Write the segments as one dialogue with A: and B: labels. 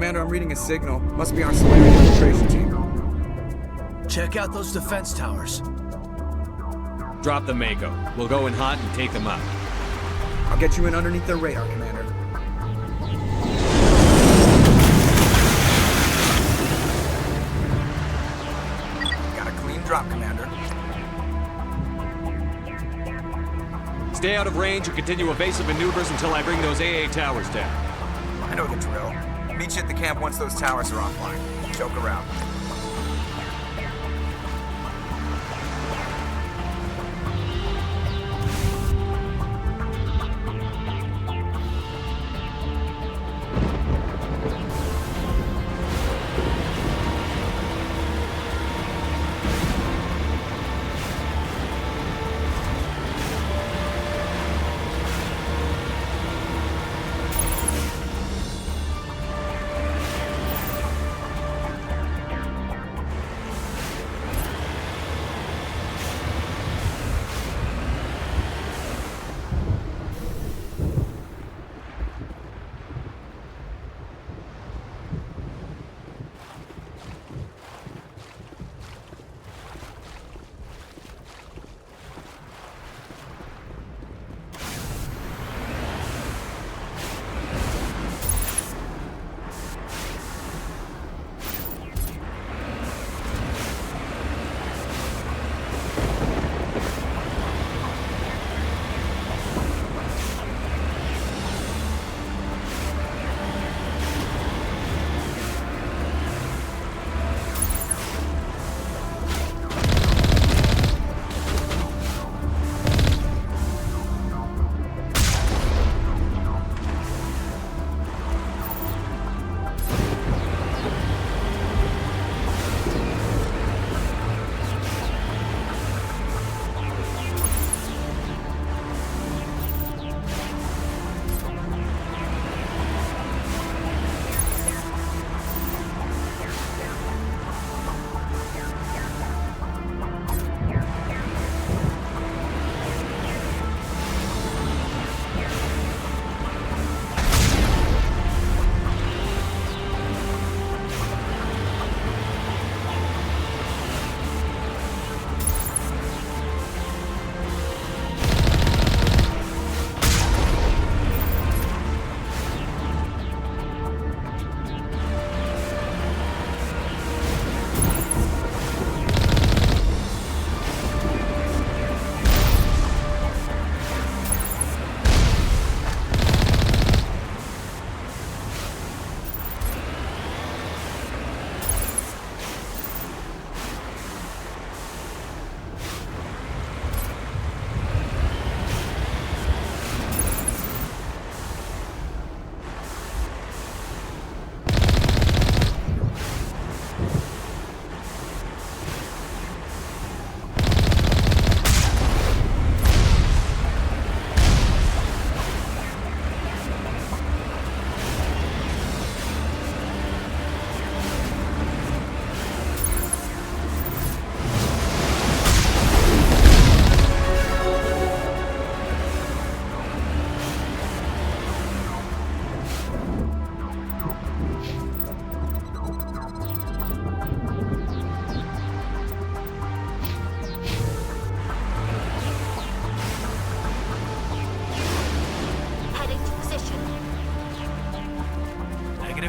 A: Commander, I'm reading a signal. Must be our Solarian infiltration team.
B: Check out those defense towers.
C: Drop the Mako. We'll go in hot and take them out.
A: I'll get you in underneath their radar, Commander. Got a clean drop, Commander.
C: Stay out of range and continue evasive maneuvers until I bring those AA towers down.
A: I know the drill. Meet you at the camp once those towers are offline. Joke around.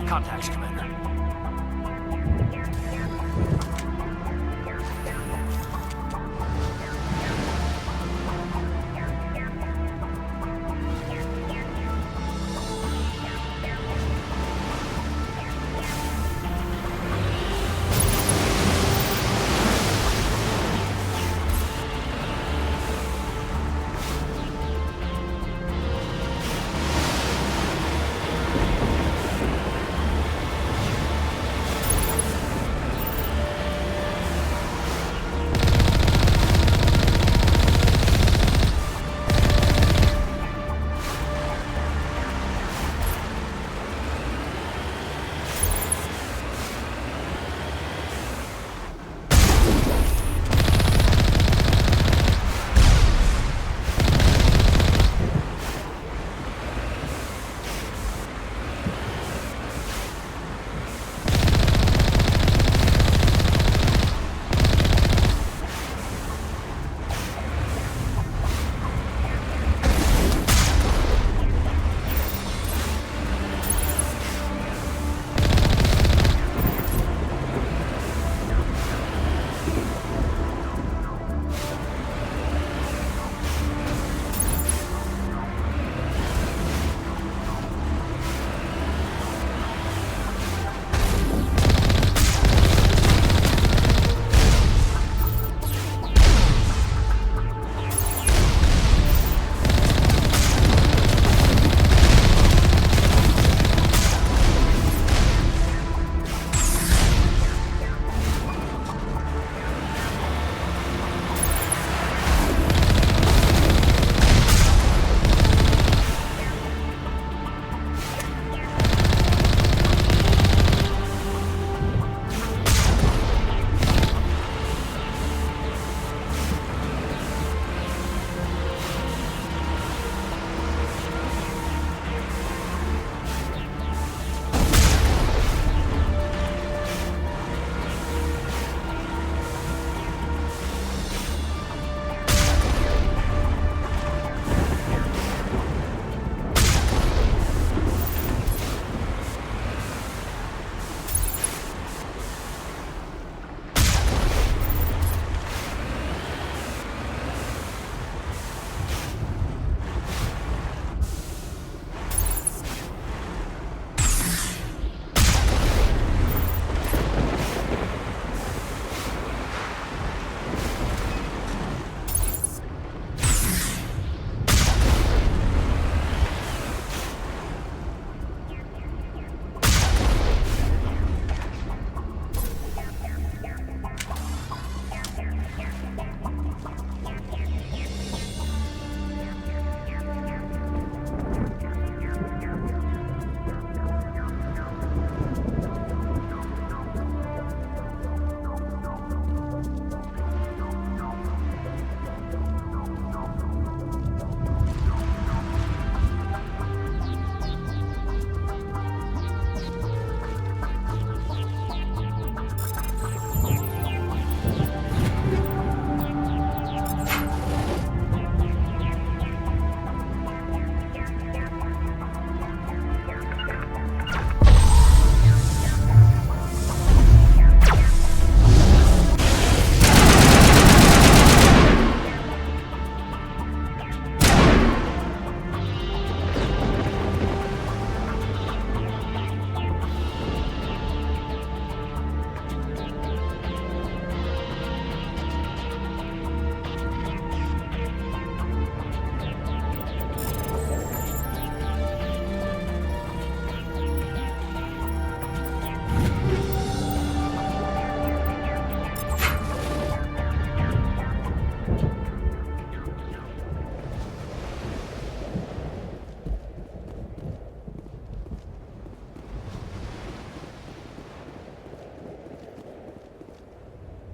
B: Contacts, Commander.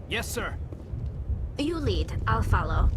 B: Yes, sir.
D: You lead. I'll follow.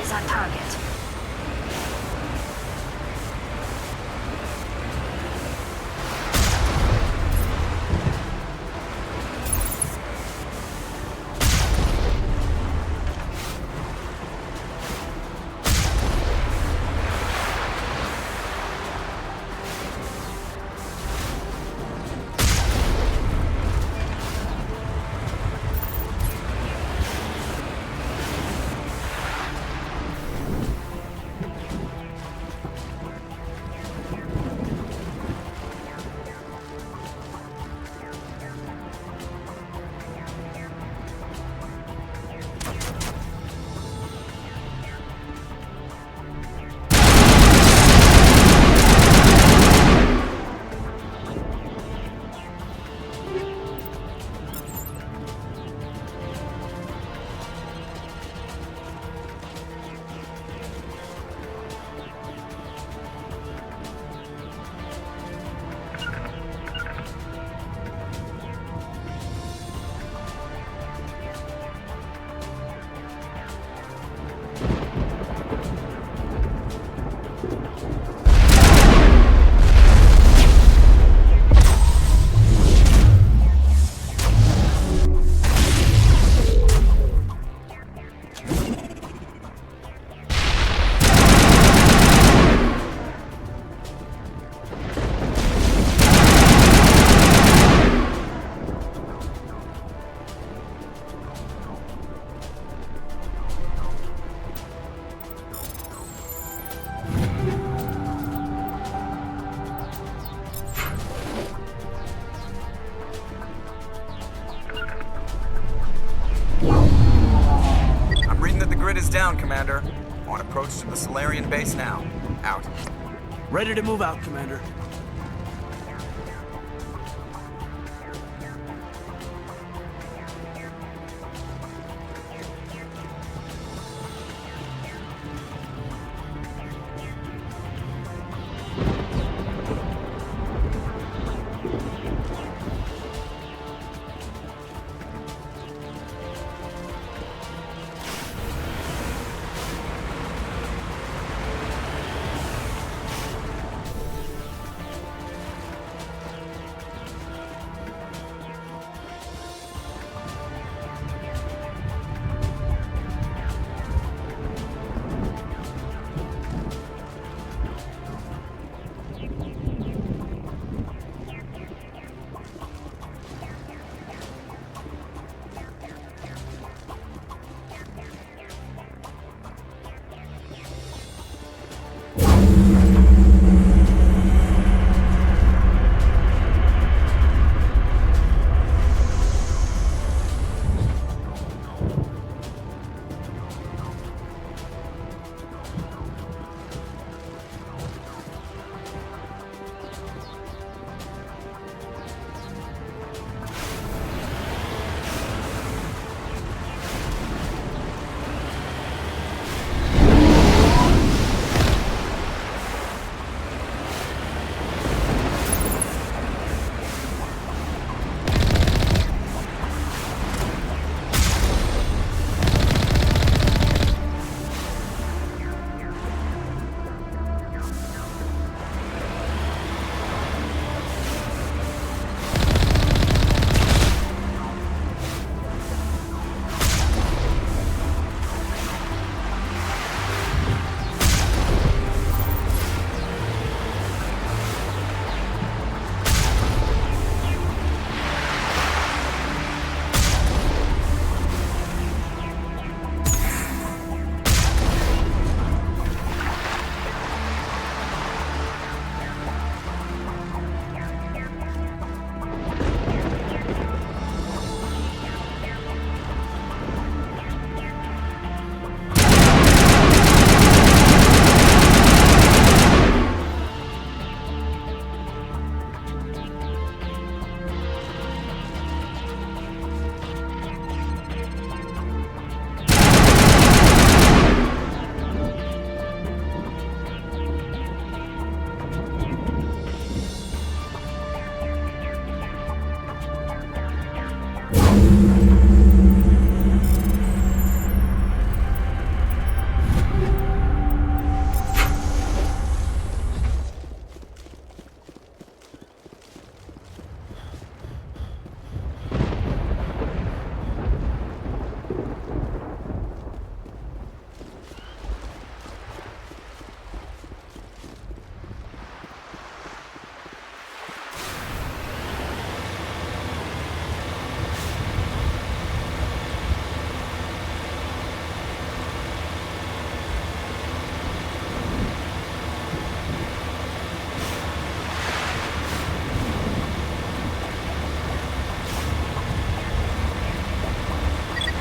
D: is our target.
A: is down, Commander. On approach to the Solarian base now. Out.
B: Ready to move out, Commander.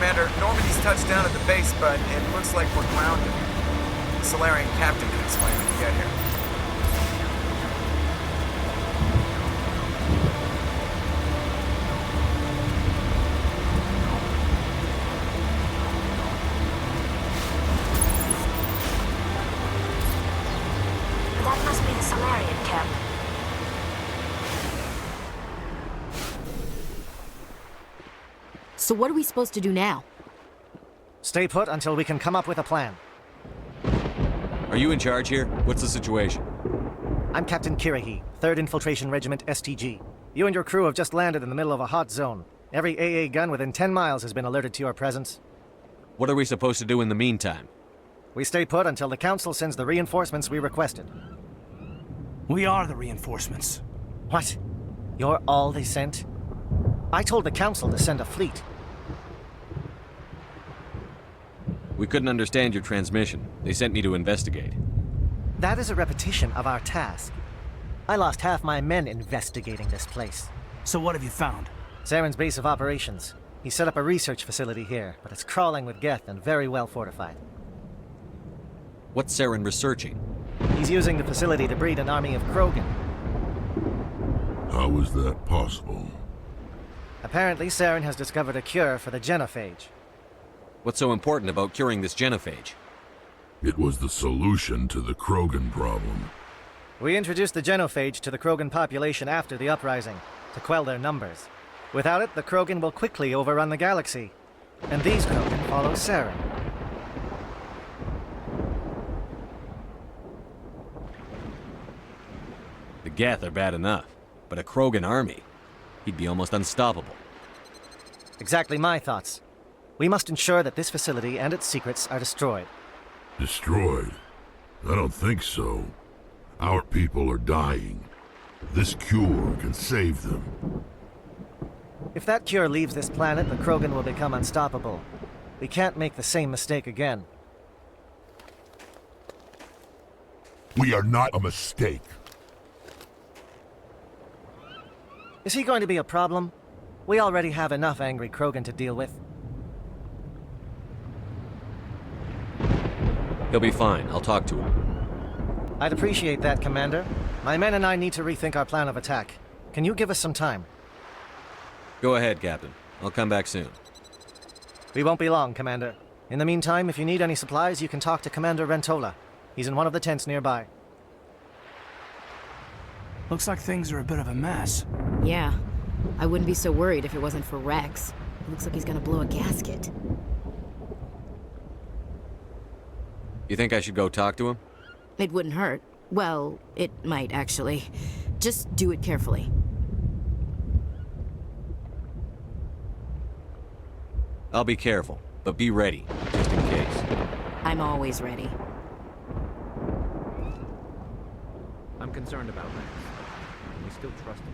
A: Commander, Normandy's touched down at the base, but it looks like we're grounded. The Solarian captain can explain when you get here.
D: That must be the Solarian camp.
E: So what are we supposed to do now?
F: Stay put until we can come up with a plan.
C: Are you in charge here? What's the situation?
F: I'm Captain Kirrahe, 3rd Infiltration Regiment STG. You and your crew have just landed in the middle of a hot zone. Every AA gun within 10 miles has been alerted to your presence.
C: What are we supposed to do in the meantime?
F: We stay put until the Council sends the reinforcements we requested.
B: We are the reinforcements.
F: What? You're all they sent? I told the Council to send a fleet.
C: We couldn't understand your transmission. They sent me to investigate.
F: That is a repetition of our task. I lost half my men investigating this place.
B: So what have you found?
F: Saren's base of operations. He set up a research facility here, but it's crawling with Geth and very well fortified.
C: What's Saren researching?
F: He's using the facility to breed an army of Krogan.
G: How is that possible?
F: Apparently, Saren has discovered a cure for the genophage.
C: What's so important about curing this genophage?
G: It was the solution to the Krogan problem.
F: We introduced the genophage to the Krogan population after the uprising, to quell their numbers. Without it, the Krogan will quickly overrun the galaxy. And these Krogan follow Saren.
C: The Geth are bad enough, but a Krogan army? He'd be almost unstoppable.
F: Exactly my thoughts. We must ensure that this facility and its secrets are destroyed.
G: Destroyed? I don't think so. Our people are dying. This cure can save them.
F: If that cure leaves this planet, the Krogan will become unstoppable. We can't make the same mistake again.
G: We are not a mistake.
F: Is he going to be a problem? We already have enough angry Krogan to deal with.
C: He'll be fine. I'll talk to him.
F: I'd appreciate that, Commander. My men and I need to rethink our plan of attack. Can you give us some time?
C: Go ahead, Captain. I'll come back soon.
F: We won't be long, Commander. In the meantime, if you need any supplies, you can talk to Commander Rentola. He's in one of the tents nearby.
B: Looks like things are a bit of a mess.
E: Yeah. I wouldn't be so worried if it wasn't for Rex. It looks like he's gonna blow a gasket.
C: You think I should go talk to him?
E: It wouldn't hurt. Well, it might, actually. Just do it carefully.
C: I'll be careful, but be ready, just in case.
E: I'm always ready.
H: I'm concerned about Rex. We still trust him.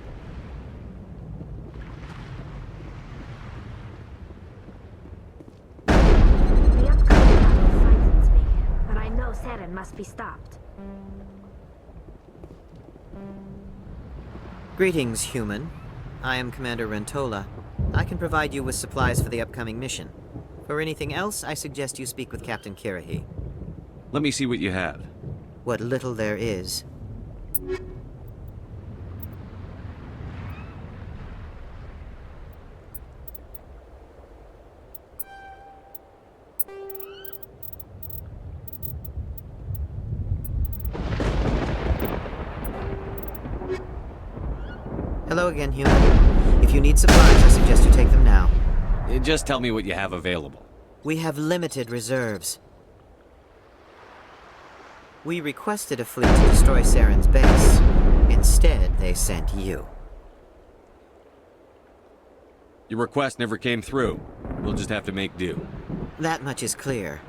D: The upcoming battle frightens me, but I know Saren must be stopped.
I: Greetings, human. I am Commander Rentola. I can provide you with supplies for the upcoming mission. For anything else, I suggest you speak with Captain Kirrahe.
C: Let me see what you have.
I: What little there is. Hello again, human. If you need supplies, I suggest you take them now.
C: Just tell me what you have available.
I: We have limited reserves. We requested a fleet to destroy Saren's base. Instead, they sent you.
C: Your request never came through. We'll just have to make do.
I: That much is clear.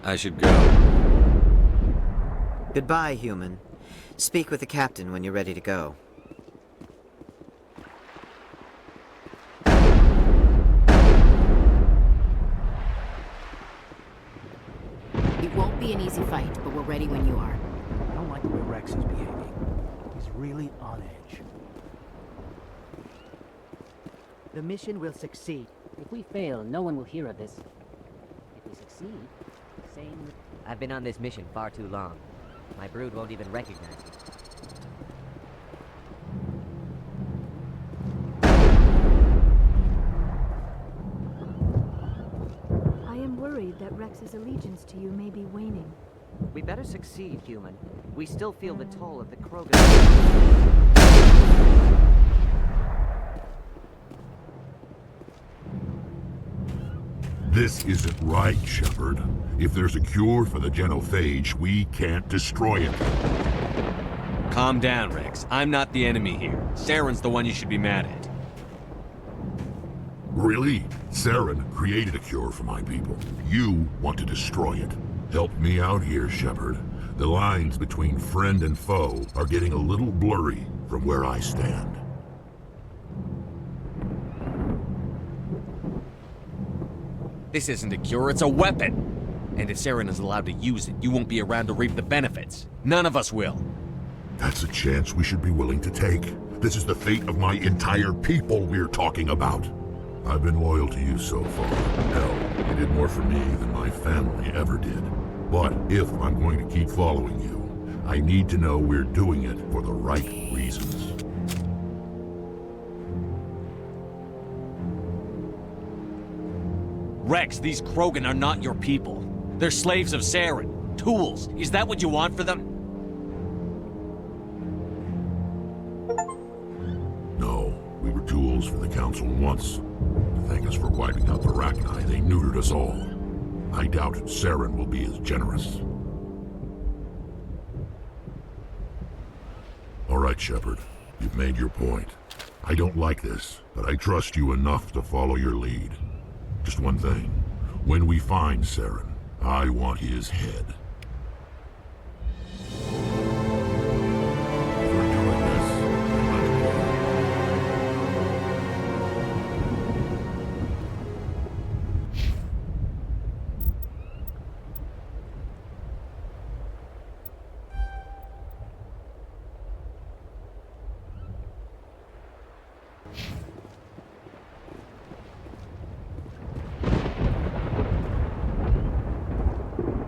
C: I should go.
I: Goodbye, human. Speak with the captain when you're ready to go.
E: It won't be an easy fight, but we're ready when you are.
B: I don't like the way Rex is behaving. He's really on edge.
J: The mission will succeed. If we fail, no one will hear of this. If we succeed, same...
K: I've been on this mission far too long. My brood won't even recognize me.
L: I am worried that Rex's allegiance to you may be waning.
J: We better succeed, human. We still feel the toll of the Krogan...
G: This isn't right, Shepard. If there's a cure for the genophage, we can't destroy it.
C: Calm down, Rex. I'm not the enemy here. Saren's the one you should be mad at.
G: Really? Saren created a cure for my people. You want to destroy it. Help me out here, Shepard. The lines between friend and foe are getting a little blurry from where I stand.
C: This isn't a cure, it's a weapon! And if Saren is allowed to use it, you won't be around to reap the benefits. None of us will.
G: That's a chance we should be willing to take. This is the fate of my entire people we're talking about. I've been loyal to you so far. Hell, you did more for me than my family ever did. But if I'm going to keep following you, I need to know we're doing it for the right reasons.
C: Rex, these Krogan are not your people. They're slaves of Saren. Tools. Is that what you want for them?
G: No, we were tools for the Council once. To thank us for wiping out the Rachni, they neutered us all. I doubt Saren will be as generous. All right, Shepard. You've made your point. I don't like this, but I trust you enough to follow your lead. Just one thing. When we find Saren, I want his head. If we're doing this, then let's go.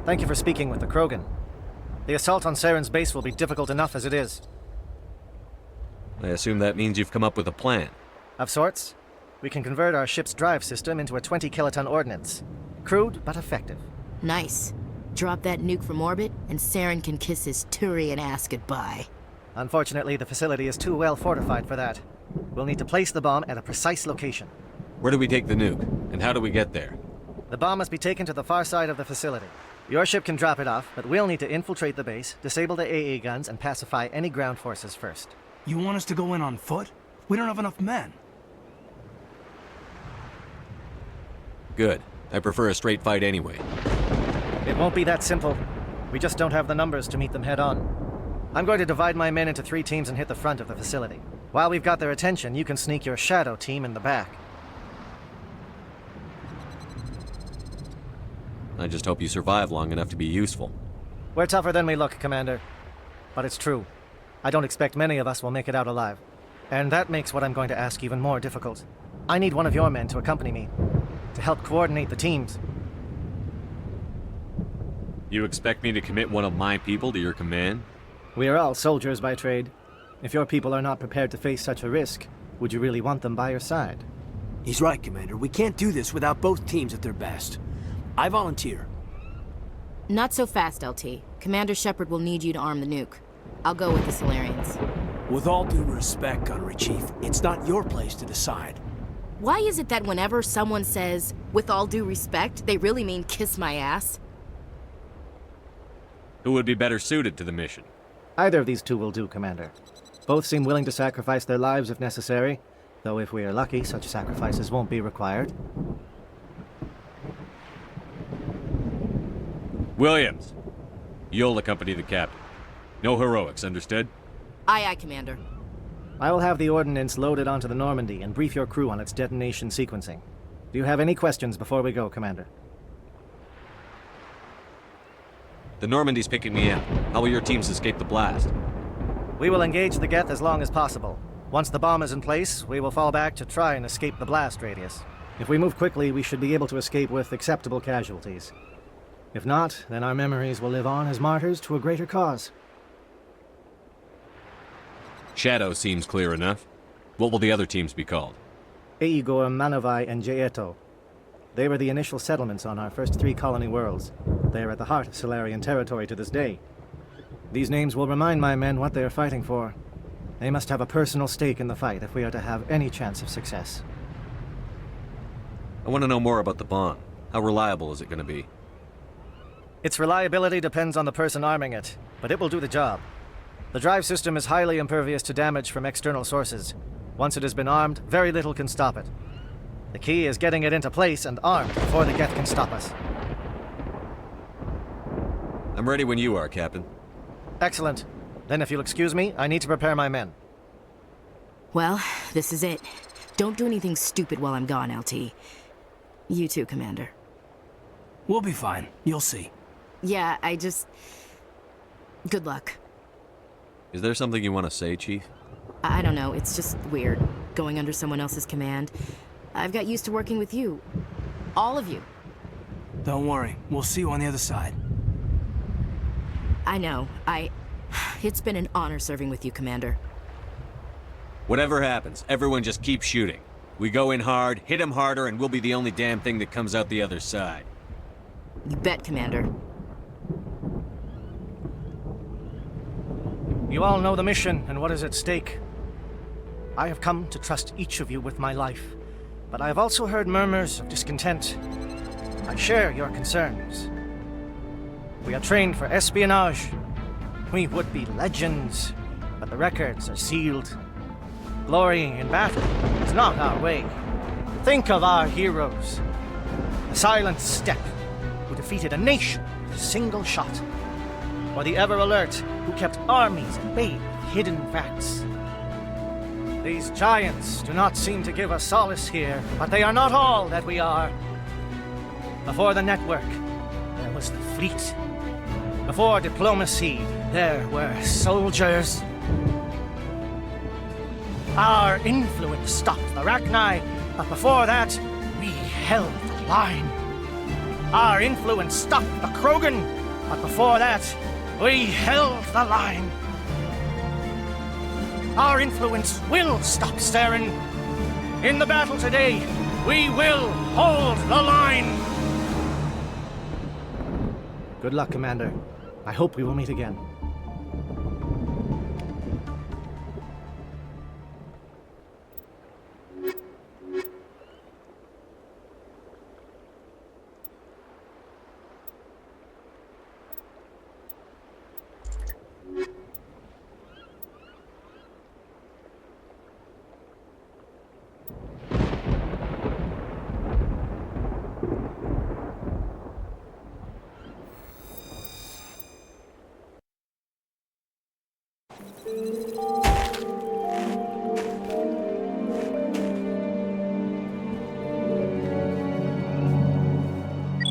F: Thank you for speaking with the Krogan. The assault on Saren's base will be difficult enough as it is.
C: I assume that means you've come up with a plan.
F: Of sorts. We can convert our ship's drive system into a 20-kiloton ordnance. Crude, but effective.
E: Nice. Drop that nuke from orbit, and Saren can kiss his Turian ass goodbye.
F: Unfortunately, the facility is too well fortified for that. We'll need to place the bomb at a precise location.
C: Where do we take the nuke? And how do we get there?
F: The bomb must be taken to the far side of the facility. Your ship can drop it off, but we'll need to infiltrate the base, disable the AA guns, and pacify any ground forces first.
B: You want us to go in on foot? We don't have enough men.
C: Good. I prefer a straight fight anyway.
F: It won't be that simple. We just don't have the numbers to meet them head on. I'm going to divide my men into 3 teams and hit the front of the facility. While we've got their attention, you can sneak your shadow team in the back.
C: I just hope you survive long enough to be useful.
F: We're tougher than we look, Commander. But it's true. I don't expect many of us will make it out alive. And that makes what I'm going to ask even more difficult. I need one of your men to accompany me, to help coordinate the teams.
C: You expect me to commit one of my people to your command?
F: We are all soldiers by trade. If your people are not prepared to face such a risk, would you really want them by your side?
B: He's right, Commander. We can't do this without both teams at their best. I volunteer.
E: Not so fast, LT. Commander Shepard will need you to arm the nuke. I'll go with the Solarians.
B: With all due respect, Gunnery Chief, it's not your place to decide.
E: Why is it that whenever someone says, with all due respect, they really mean kiss my ass?
C: Who would be better suited to the mission?
F: Either of these 2 will do, Commander. Both seem willing to sacrifice their lives if necessary, though if we are lucky, such sacrifices won't be required.
C: Williams, you'll accompany the captain. No heroics, understood?
E: Aye, aye, Commander.
F: I will have the ordnance loaded onto the Normandy and brief your crew on its detonation sequencing. Do you have any questions before we go, Commander?
C: The Normandy's picking me up. How will your teams escape the blast?
F: We will engage the Geth as long as possible. Once the bomb is in place, we will fall back to try and escape the blast radius. If we move quickly, we should be able to escape with acceptable casualties. If not, then our memories will live on as martyrs to a greater cause.
C: Shadow seems clear enough. What will the other teams be called?
F: Eigor, Manavai, and Jaeto. They were the initial settlements on our first 3 colony worlds. They are at the heart of Solarian territory to this day. These names will remind my men what they are fighting for. They must have a personal stake in the fight if we are to have any chance of success.
C: I want to know more about the bomb. How reliable is it going to be?
F: Its reliability depends on the person arming it, but it will do the job. The drive system is highly impervious to damage from external sources. Once it has been armed, very little can stop it. The key is getting it into place and armed before the Geth can stop us.
C: I'm ready when you are, Captain.
F: Excellent. Then if you'll excuse me, I need to prepare my men.
E: Well, this is it. Don't do anything stupid while I'm gone, LT. You too, Commander.
B: We'll be fine. You'll see.
E: Yeah, good luck.
C: Is there something you want to say, Chief?
E: I don't know, it's just weird, going under someone else's command. I've got used to working with you. All of you.
B: Don't worry. We'll see you on the other side.
E: I know. It's been an honor serving with you, Commander.
C: Whatever happens, everyone just keep shooting. We go in hard, hit them harder, and we'll be the only damn thing that comes out the other side.
E: You bet, Commander.
F: You all know the mission and what is at stake. I have come to trust each of you with my life, but I have also heard murmurs of discontent. I share your concerns. We are trained for espionage. We would be legends, but the records are sealed. Glory in battle is not our way. Think of our heroes. The Silent Step, who defeated a nation with a single shot. Or the Ever Alert, who kept armies at bay with hidden facts. These giants do not seem to give us solace here, but they are not all that we are. Before the network, there was the fleet. Before diplomacy, there were soldiers. Our influence stopped the Rachni, but before that, we held the line. Our influence stopped the Krogan, but before that, we held the line. Our influence will stop Saren. In the battle today, we will hold the line. Good luck, Commander. I hope we will meet again.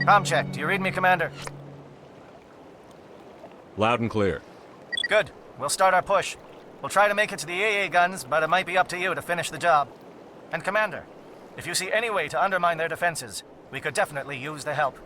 F: Comm check. Do you read me, Commander?
C: Loud and clear.
F: Good. We'll start our push. We'll try to make it to the AA guns, but it might be up to you to finish the job. And Commander, if you see any way to undermine their defenses, we could definitely use the help.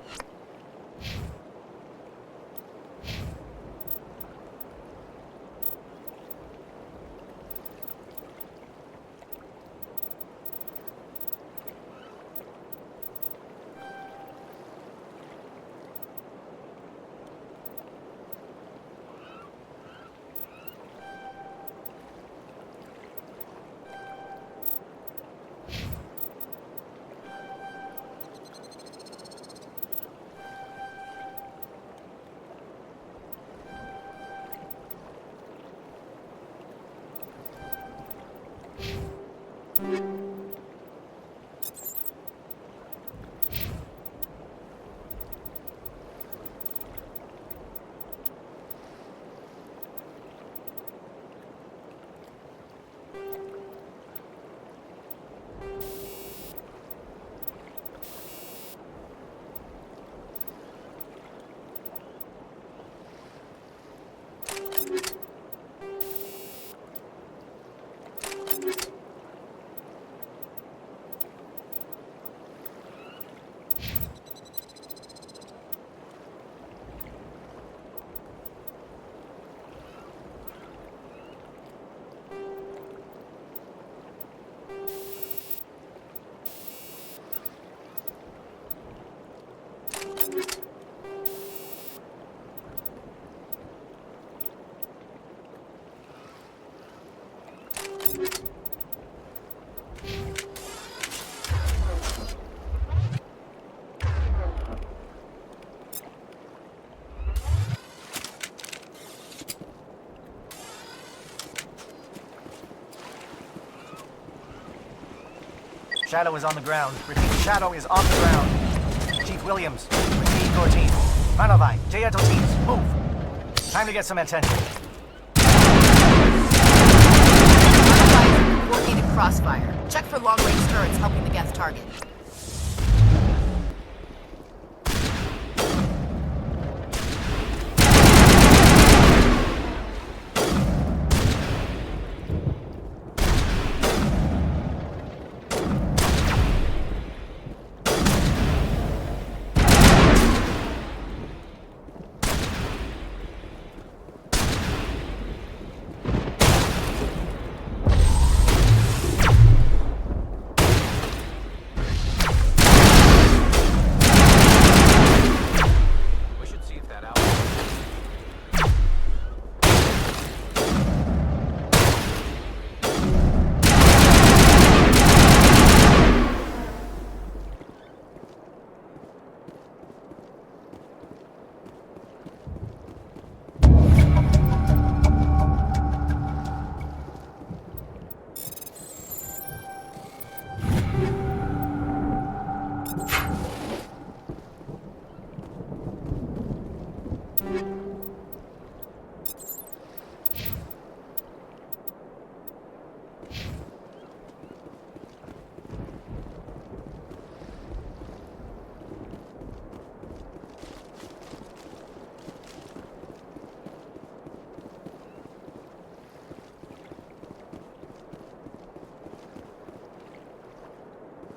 F: Shadow is on the ground. Repeat, Shadow is on the ground. Chief Williams, repeat your team. Manovai, Jayato teams, move. Time to get some attention.
E: Manovai is in coordinated crossfire. Check for long-range turrets helping the Geth target.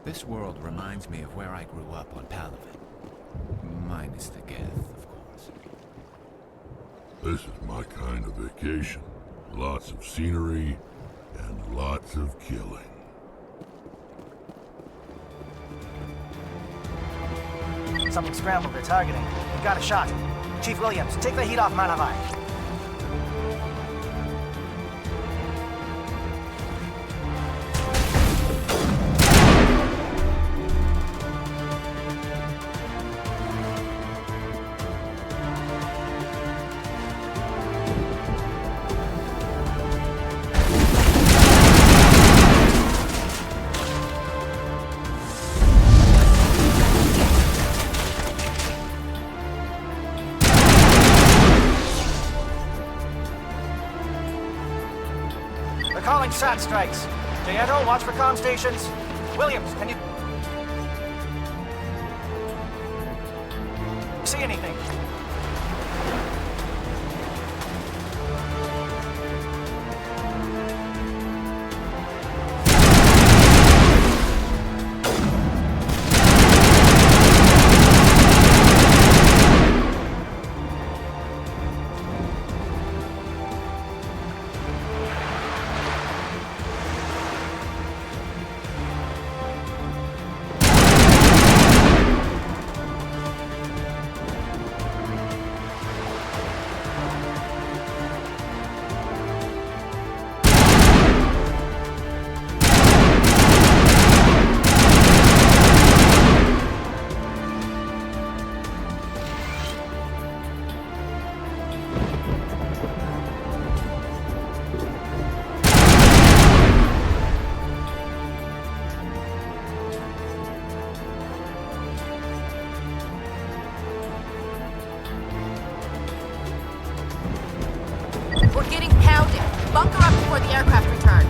A: This world reminds me of where I grew up on Palaven. Minus the Geth, of course.
G: This is my kind of vacation. Lots of scenery and lots of killing.
F: Something scrambled. They're targeting. We've got a shot. Chief Williams, take the heat off Manavai. Calling SAT strikes. Jayeto, watch for comm stations. Williams, can you see anything?
M: We're getting pounded. Bunker up before the aircraft return.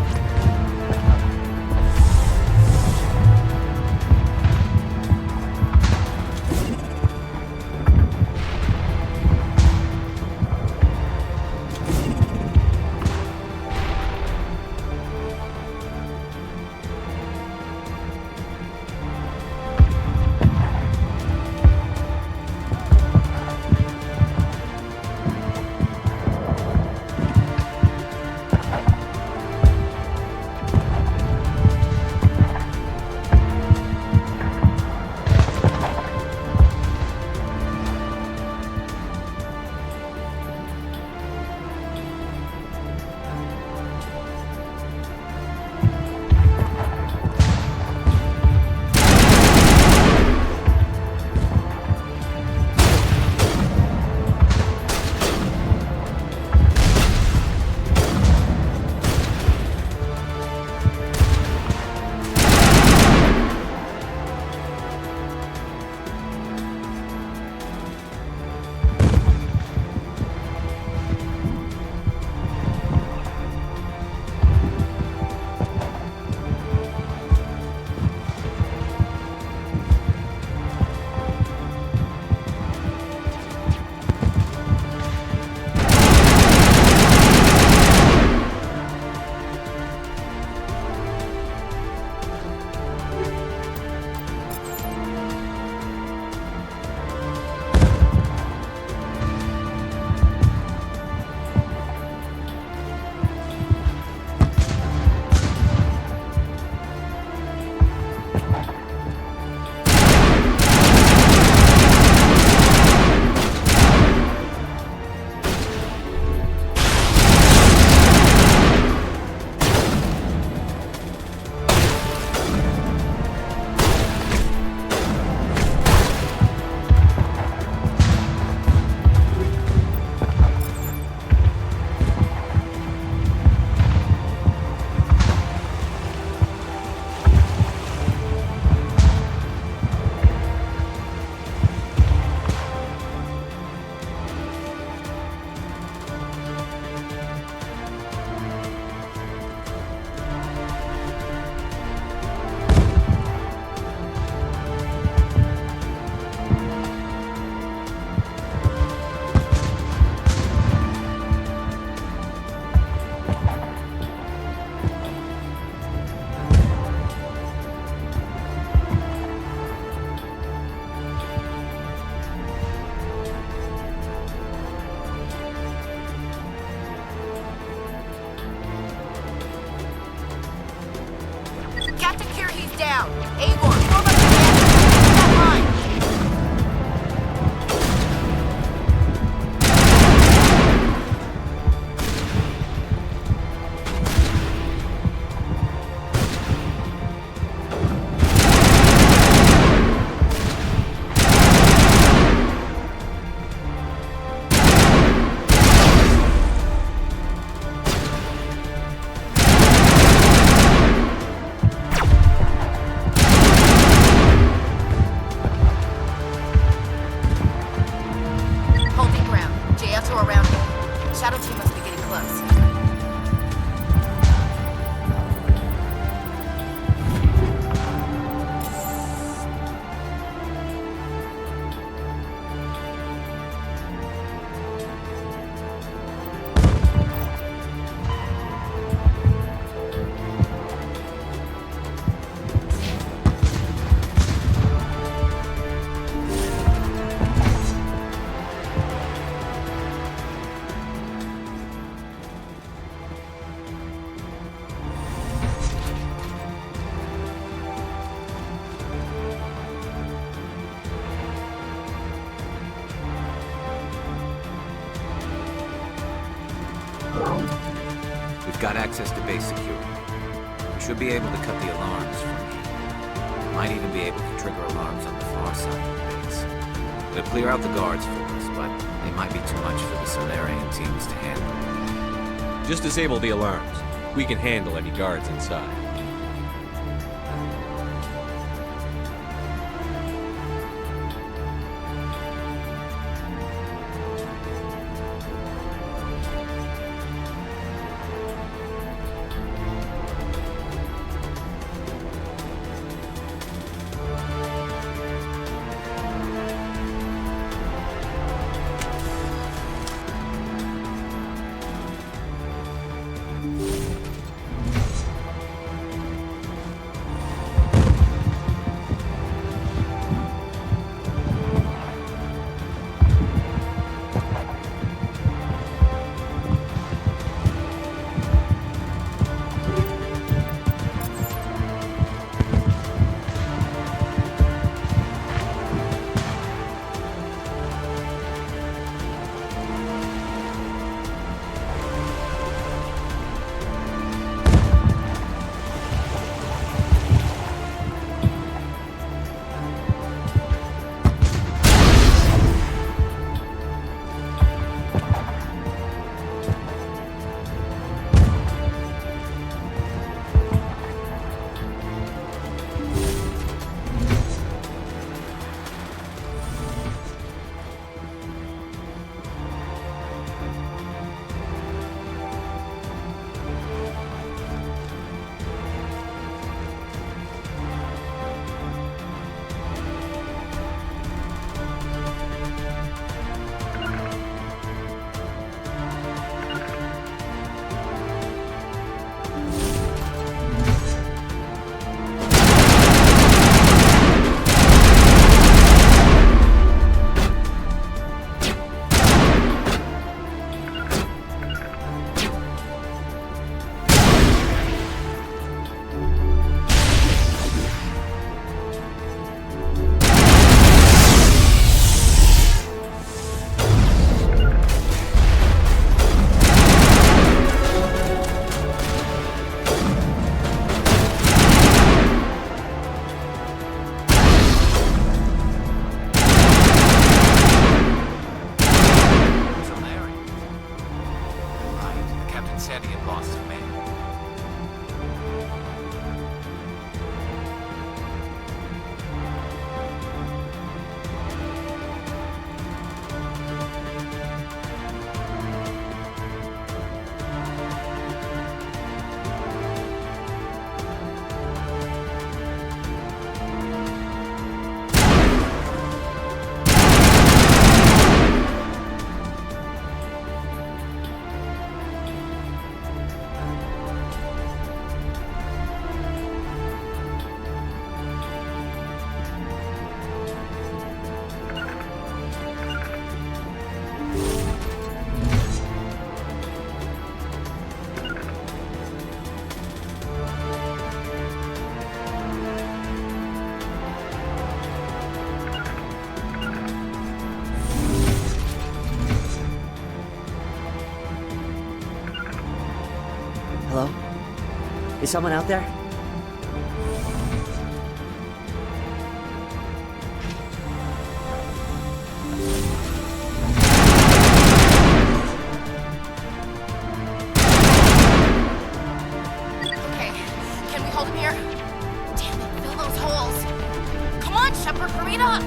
M: ground. Eivor, form up again. That line.
N: We've got access to base security. We should be able to cut the alarms from here. Might even be able to trigger alarms on the far side of the base. It'll clear out the guards for us, but they might be too much for the Solarian teams to handle.
C: Just disable the alarms. We can handle any guards inside.
J: Hello? Is someone out there?
M: Okay, can we hold him here? Damn it, fill those holes. Come on, Shepard, hurry it up!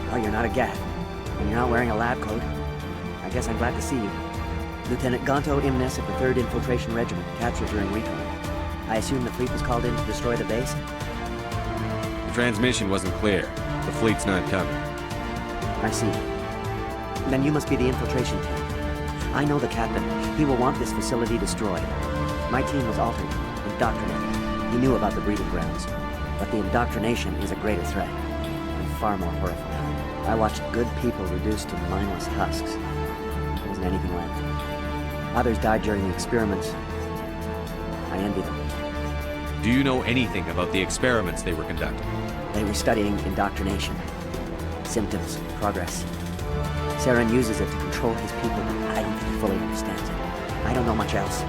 J: Oh, you're not a Gath. And you're not wearing a lab coat. I guess I'm glad to see you. Lieutenant Gonto Imnes of the 3rd Infiltration Regiment, captured during recon. I assume the fleet was called in to destroy the base?
C: The transmission wasn't clear. The fleet's not coming.
J: I see. Then you must be the infiltration team. I know the captain. He will want this facility destroyed. My team was altered, indoctrinated. He knew about the breeding grounds. But the indoctrination is a greater threat, and far more horrifying. I watched good people reduced to mindless husks. There wasn't anything left. Others died during the experiments. I envy them.
C: Do you know anything about the experiments they were conducting?
J: They were studying indoctrination. Symptoms, progress. Saren uses it to control his people, but I don't think he fully understands it. I don't know much else.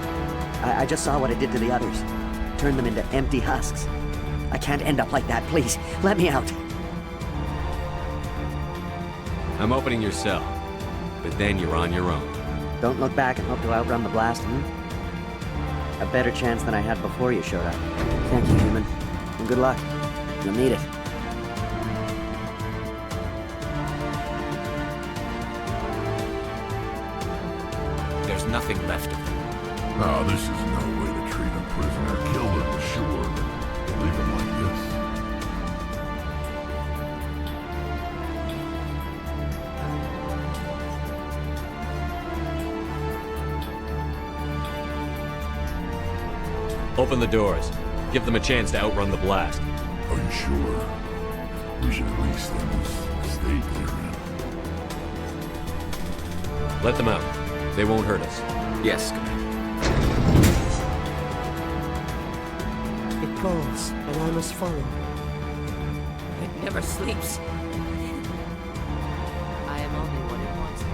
J: I just saw what it did to the others. Turned them into empty husks. I can't end up like that, please. Let me out.
C: I'm opening your cell, but then you're on your own.
J: Don't look back and hope to outrun the blast, hmm? A better chance than I had before you showed up. Thank you, human. And good luck. You'll need it.
N: There's nothing left of them.
G: Now, this is no way to treat a prisoner. Kill them, sure, but leave them like this.
C: Open the doors. Give them a chance to outrun the blast.
G: Are you sure? We should at least end this state they're in.
C: Let them out. They won't hurt us.
N: Yes, Commander.
O: It calls, and I must follow.
K: It never sleeps. I am only what it wants me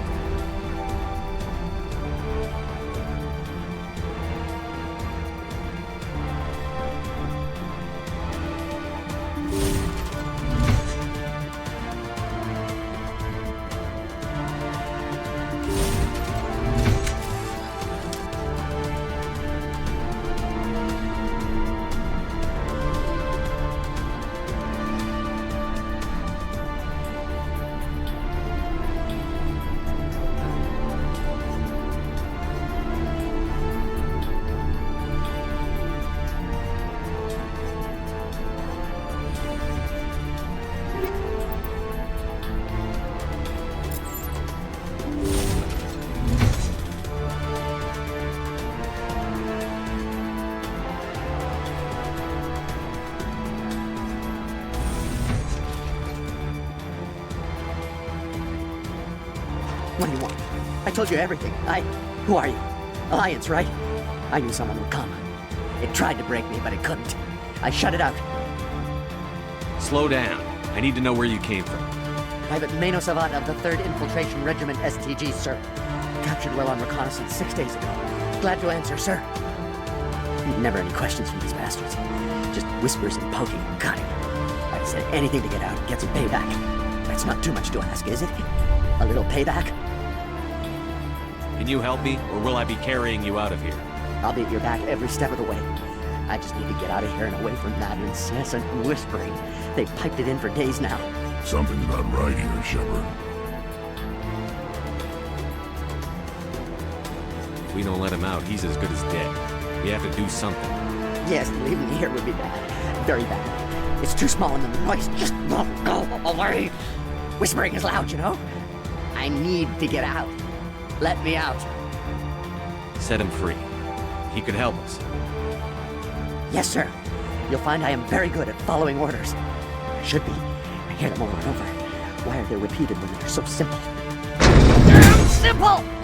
J: What do you want? I told you everything. Who are you? Alliance, right? I knew someone would come. It tried to break me, but it couldn't. I shut it out.
C: Slow down. I need to know where you came from.
J: Private Mano Savat of the 3rd Infiltration Regiment STG, sir. Captured well on reconnaissance 6 days ago. Glad to answer, sir. Never any questions from these bastards. Just whispers and poking and cutting. I'd said anything to get out and get some payback. That's not too much to ask, is it? A little payback?
C: Can you help me, or will I be carrying you out of here?
J: I'll be at your back every step of the way. I just need to get out of here and away from that incessant whispering. They've piped it in for days now.
G: Something's not right here, Shepard.
C: If we don't let him out, he's as good as dead. We have to do something.
J: Yes, leaving me here would be bad. Very bad. It's too small in the noise. Just go away. Whispering is loud, you know? I need to get out. Let me out.
C: Set him free. He could help us.
J: Yes, sir. You'll find I am very good at following orders. I should be. I hear them over and over. Why are they repeated when they're so simple? Damn simple!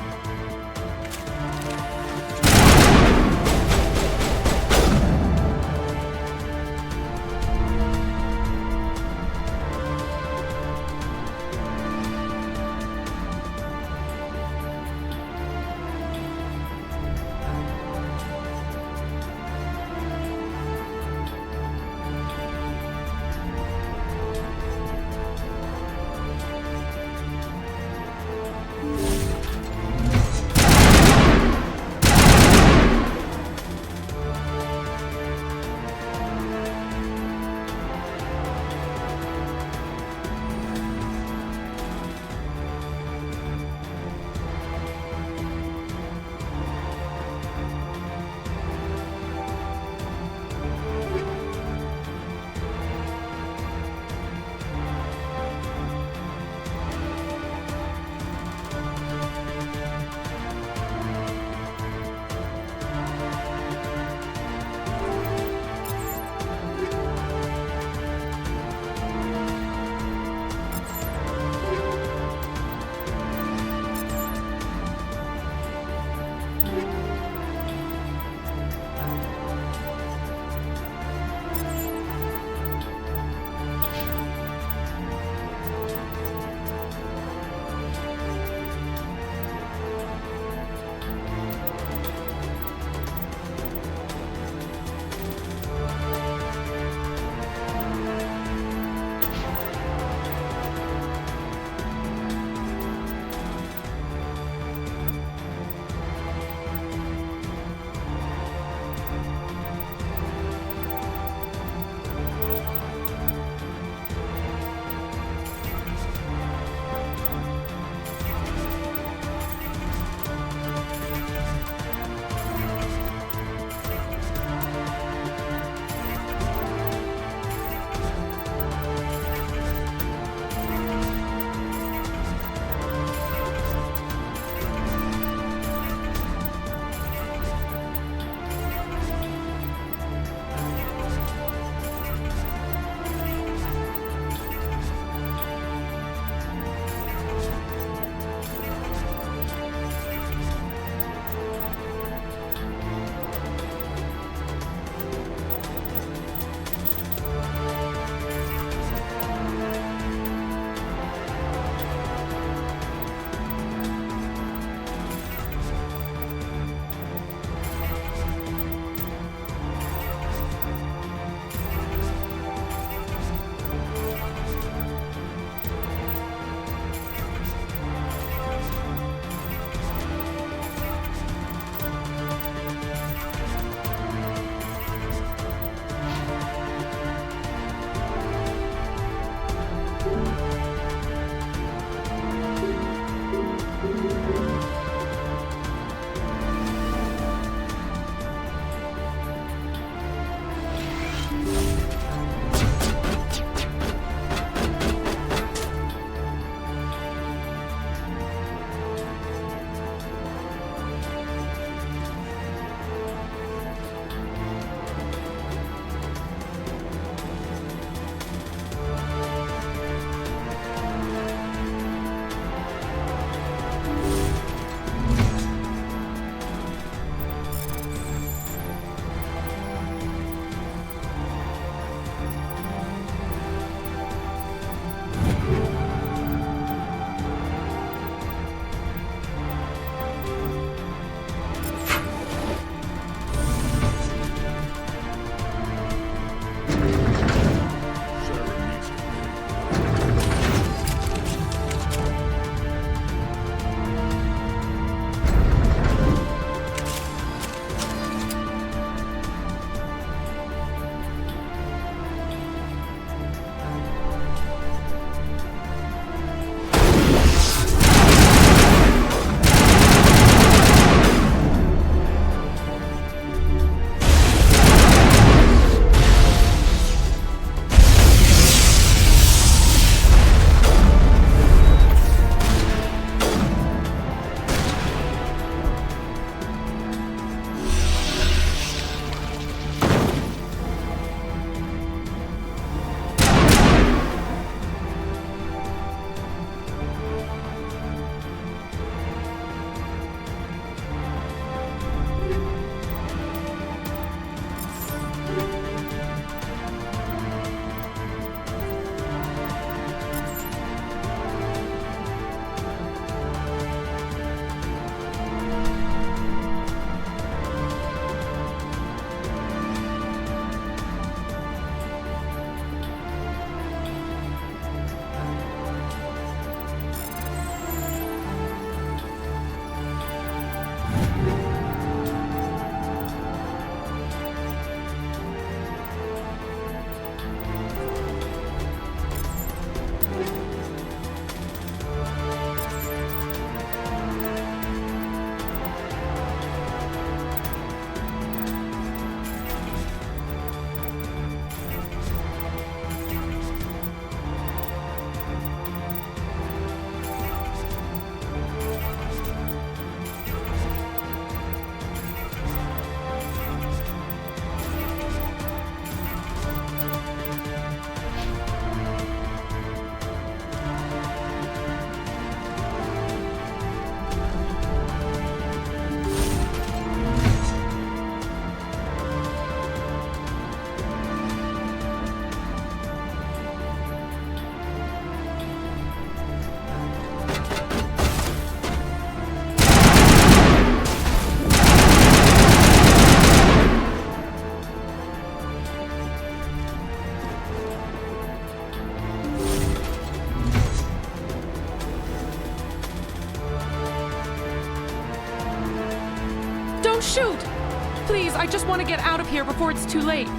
P: I just want to get out of here before it's too late.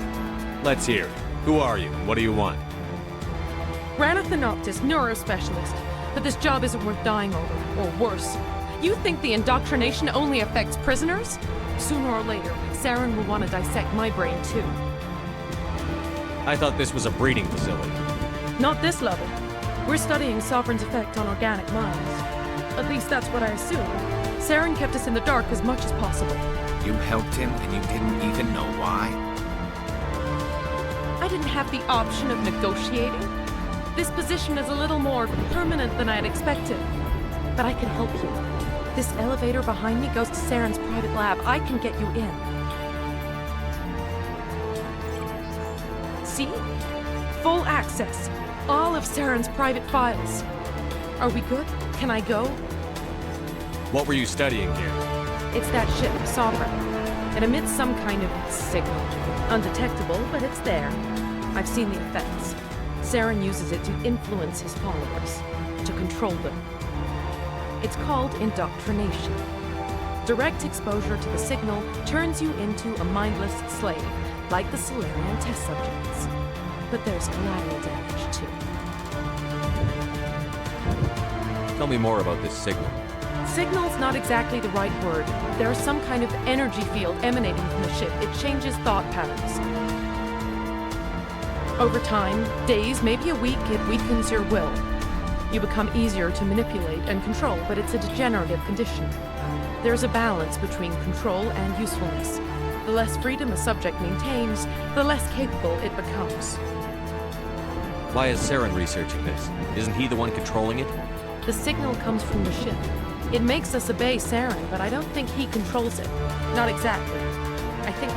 C: Let's hear it. Who are you? What do you want?
P: Rana Thanoptis, neurospecialist. But this job isn't worth dying over, or worse. You think the indoctrination only affects prisoners? Sooner or later, Saren will want to dissect my brain too.
C: I thought this was a breeding facility.
P: Not this level. We're studying Sovereign's effect on organic minds. At least that's what I assume. Saren kept us in the dark as much as possible.
N: You helped him and you didn't even know why?
P: I didn't have the option of negotiating. This position is a little more permanent than I had expected. But I can help you. This elevator behind me goes to Saren's private lab. I can get you in. See? Full access. All of Saren's private files. Are we good? Can I go?
C: What were you studying here?
P: It's that ship, Sovereign. It emits some kind of signal. Undetectable, but it's there. I've seen the effects. Saren uses it to influence his followers, to control them. It's called indoctrination. Direct exposure to the signal turns you into a mindless slave, like the Solarian test subjects. But there's collateral damage, too.
C: Tell me more about this signal.
P: Signal's not exactly the right word. There's some kind of energy field emanating from the ship. It changes thought patterns. Over time, days, maybe a week, it weakens your will. You become easier to manipulate and control, but it's a degenerative condition. There's a balance between control and usefulness. The less freedom a subject maintains, the less capable it becomes.
C: Why is Saren researching this? Isn't he the one controlling it?
P: The signal comes from the ship. It makes us obey Saren, but I don't think he controls it. Not exactly. I think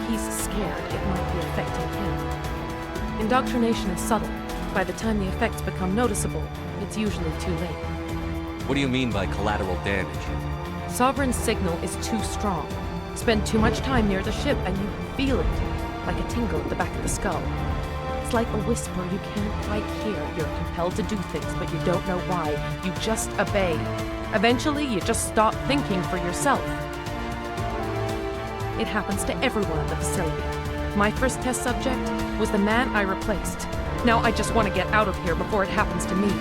P: he's scared it might be affecting him. Indoctrination is subtle. By the time the effects become noticeable, it's usually too late.
C: What do you mean by collateral damage?
P: Sovereign's signal is too strong. Spend too much time near the ship and you feel it, like a tingle at the back of the skull. It's like a whisper you can't quite hear. You're compelled to do things, but you don't know why. You just obey. Eventually, you just stop thinking for yourself. It happens to everyone at the facility. My first test subject was the man I replaced. Now I just want to get out of here before it happens to me.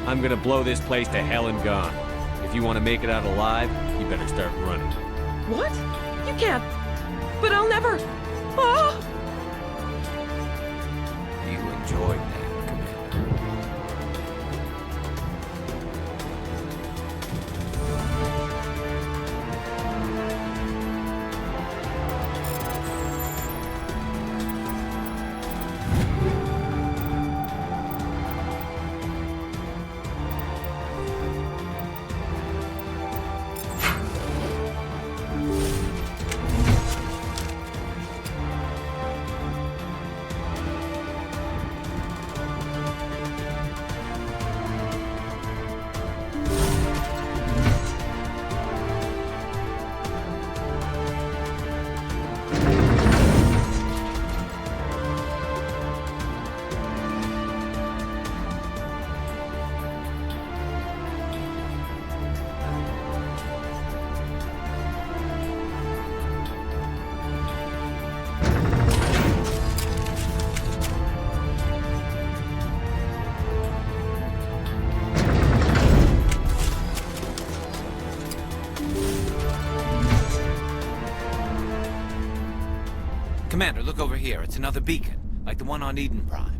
C: I'm gonna blow this place to hell and gone. If you want to make it out alive, you better start running.
P: What? You can't. But I'll never. Ah!
N: You enjoyed that, Commander. Commander, look over here. It's another beacon, like the one on Eden Prime.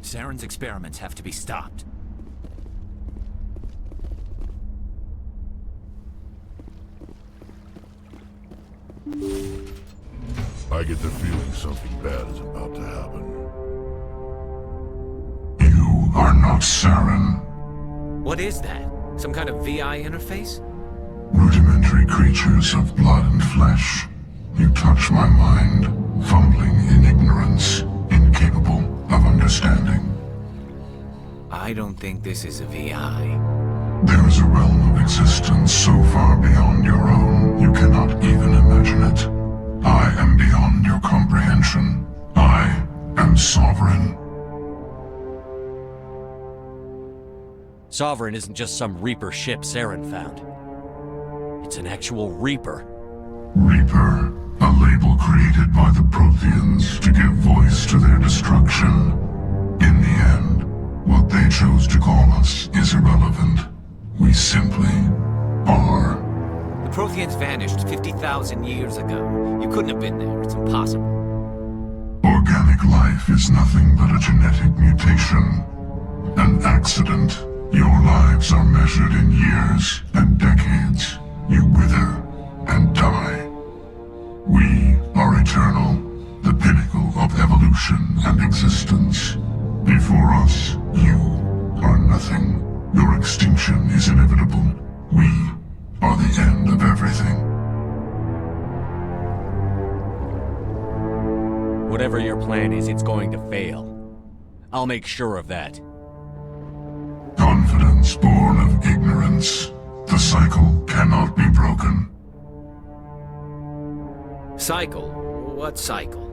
N: Saren's experiments have to be stopped.
G: I get the feeling something bad is about to happen. You are not Saren.
N: What is that? Some kind of VI interface?
G: Rudimentary creatures of blood and flesh. You touch my mind, fumbling in ignorance, incapable of understanding.
N: I don't think this is a VI.
G: There is a realm of existence so far beyond your own, you cannot even imagine it. I am beyond your comprehension. I am sovereign.
C: Sovereign isn't just some Reaper ship Saren found. It's an actual Reaper.
G: Reaper, a label created by the Protheans to give voice to their destruction. In the end, what they chose to call us is irrelevant. We simply are.
N: The Protheans vanished 50,000 years ago. You couldn't have been there. It's impossible.
G: Organic life is nothing but a genetic mutation. An accident. Your lives are measured in years and decades. You wither and die. We are eternal, the pinnacle of evolution and existence. Before us, you are nothing. Your extinction is inevitable. We are the end of everything.
C: Whatever your plan is, it's going to fail. I'll make sure of that.
G: Confidence born of ignorance. The cycle cannot be broken.
N: Cycle? What cycle?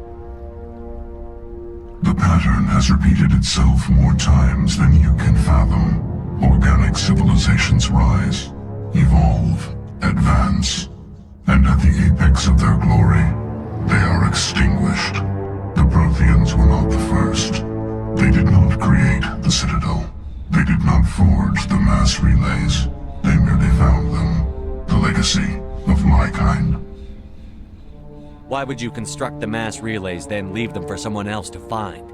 G: The pattern has repeated itself more times than you can fathom. Organic civilizations rise, evolve, advance, and at the apex of their glory, they are extinguished. The Protheans were not the first. They did not create the Citadel. They did not forge the mass relays. They merely found them. The legacy of my kind.
C: Why would you construct the mass relays, then leave them for someone else to find?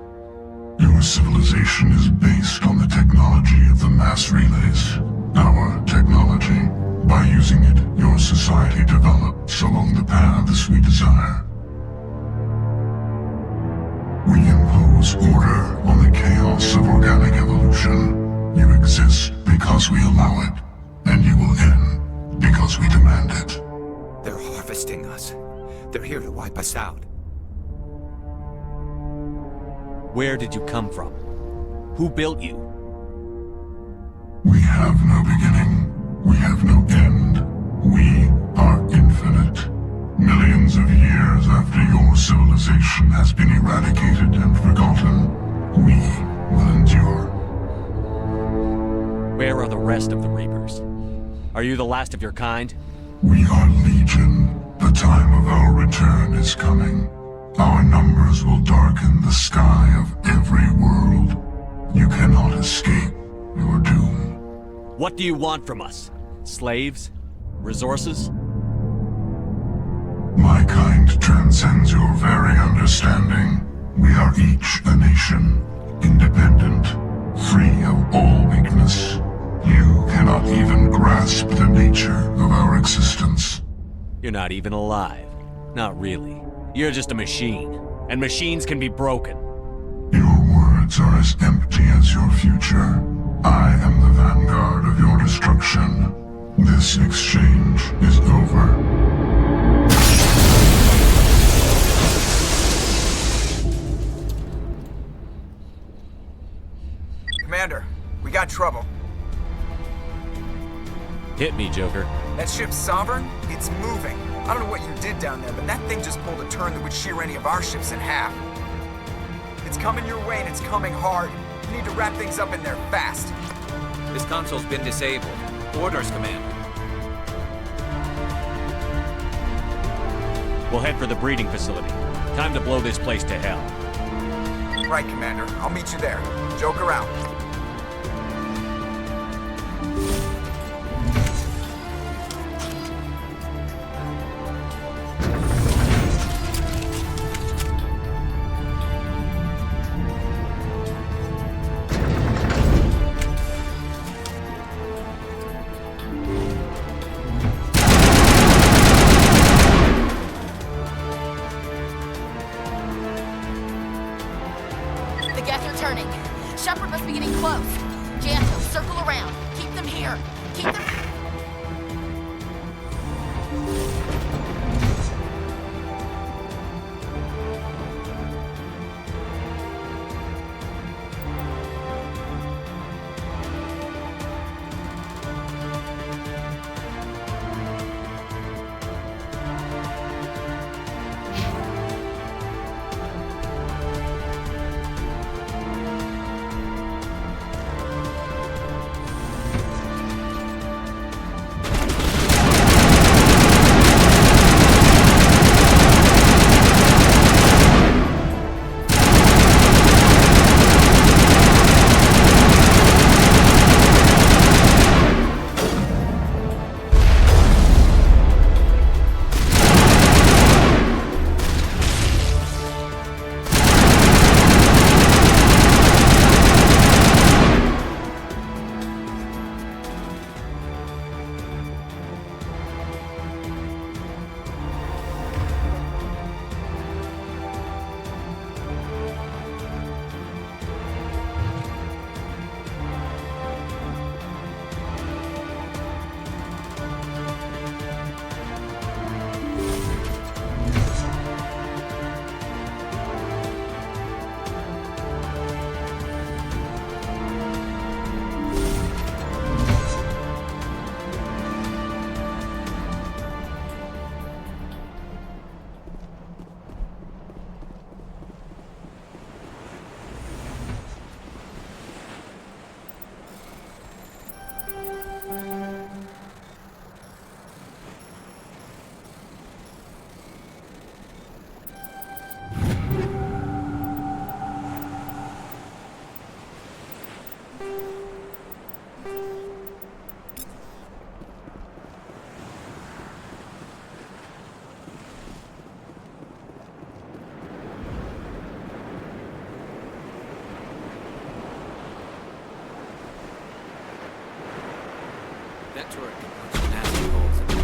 G: Your civilization is based on the technology of the mass relays. Our technology. By using it, your society develops along the paths we desire. We impose order on the chaos of organic evolution. You exist because we allow it, and you will end because we demand it.
A: They're harvesting us. They're here to wipe us out.
C: Where did you come from? Who built you?
G: We have no beginning. We have no end. We are infinite. Millions of years after your civilization has been eradicated and forgotten, we will endure.
C: Where are the rest of the Reapers? Are you the last of your kind?
G: We are Legion. The time of our return is coming. Our numbers will darken the sky of every world. You cannot escape your doom.
C: What do you want from us? Slaves? Resources?
G: My kind transcends your very understanding. We are each a nation, independent, free of all weakness. You cannot even grasp the nature of our existence.
C: You're not even alive. Not really. You're just a machine. And machines can be broken.
G: Your words are as empty as your future. I am the vanguard of your destruction. This exchange is over.
A: Commander, we got trouble.
C: Hit me, Joker.
A: That ship's Sovereign? It's moving. I don't know what you did down there, but that thing just pulled a turn that would shear any of our ships in half. It's coming your way, and it's coming hard. You need to wrap things up in there fast.
N: This console's been disabled. Orders, Commander.
C: We'll head for the breeding facility. Time to blow this place to hell.
A: Right, Commander. I'll meet you there. Joker out.
N: Nasty holes in me.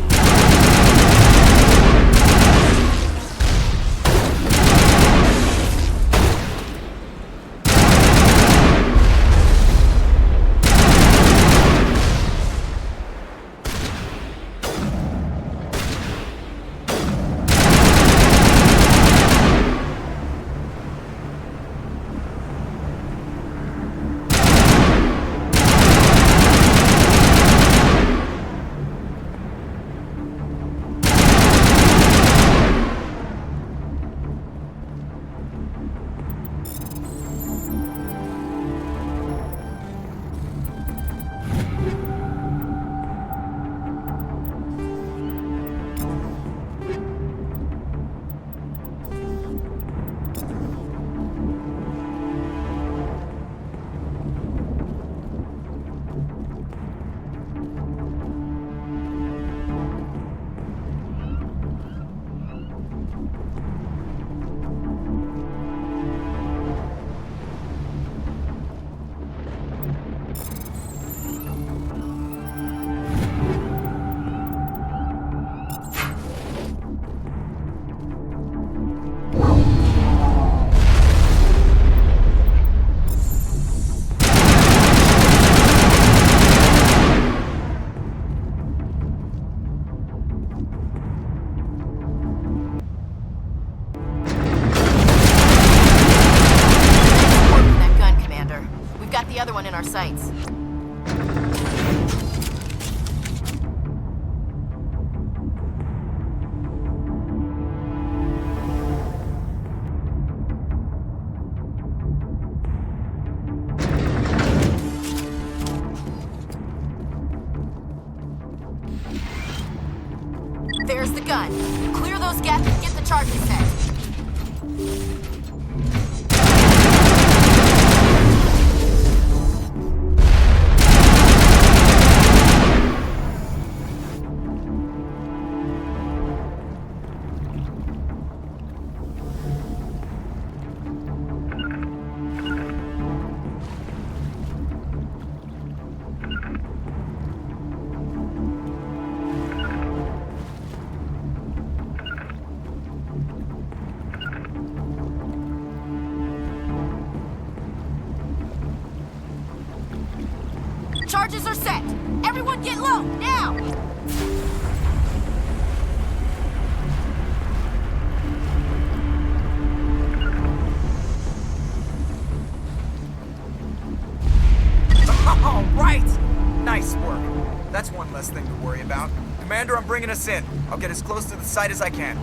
M: The other one in our sights. There's the gun. Clear those gaps and get the charges set. Charges are set! Everyone get low, now!
A: All right! Nice work. That's one less thing to worry about. Commander, I'm bringing us in. I'll get as close to the site as I can.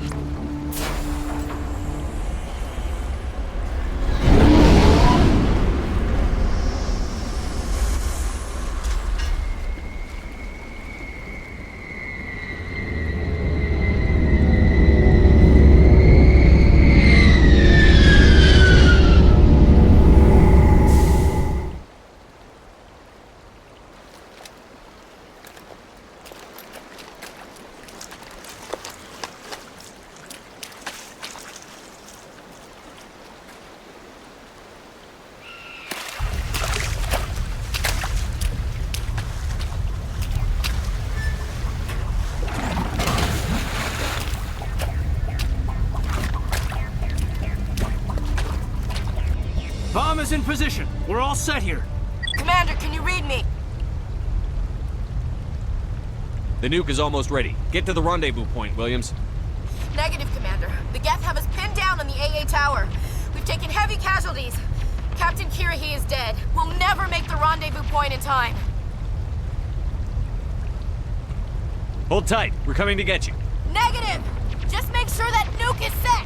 B: Bomb is in position. We're all set here.
M: Commander, can you read me?
C: The nuke is almost ready. Get to the rendezvous point, Williams.
M: Negative, Commander. The Geth have us pinned down on the AA tower. We've taken heavy casualties. Captain Kirrahe is dead. We'll never make the rendezvous point in time.
C: Hold tight. We're coming to get you.
M: Negative! Just make sure that nuke is set!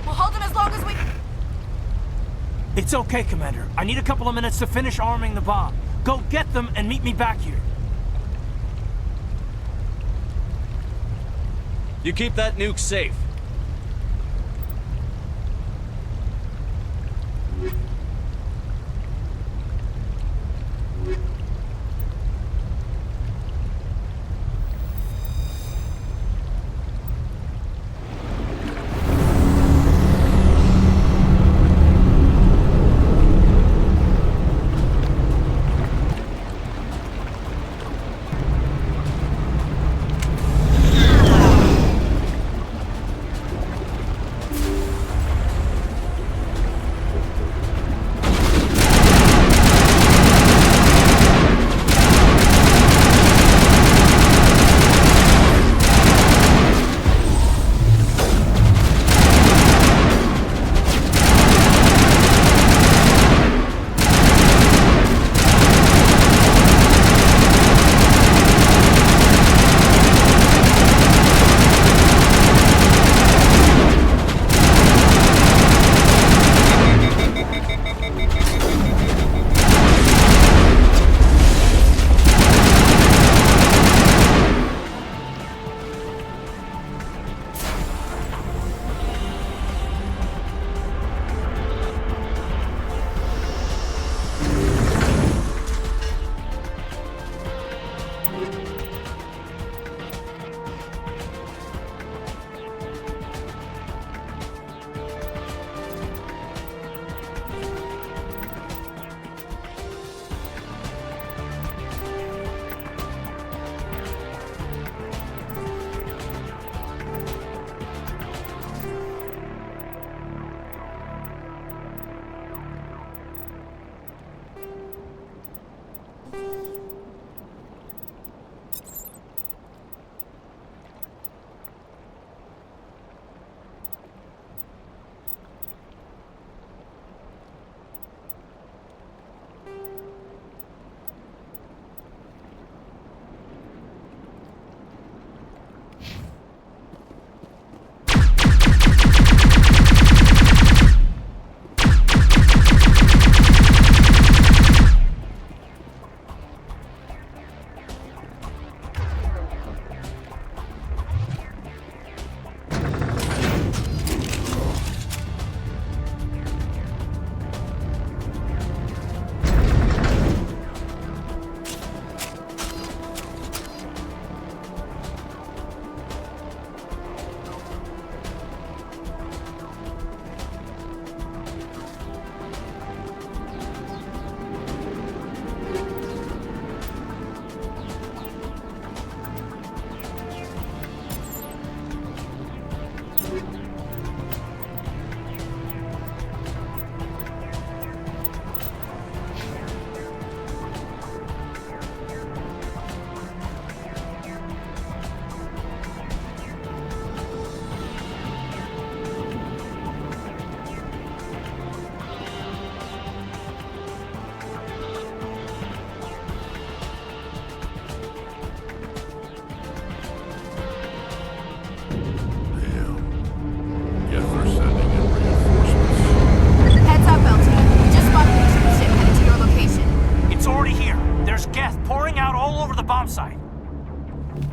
M: We'll hold them as long as we...
B: It's okay, Commander. I need a couple of minutes to finish arming the bomb. Go get them and meet me back here.
C: You keep that nuke safe.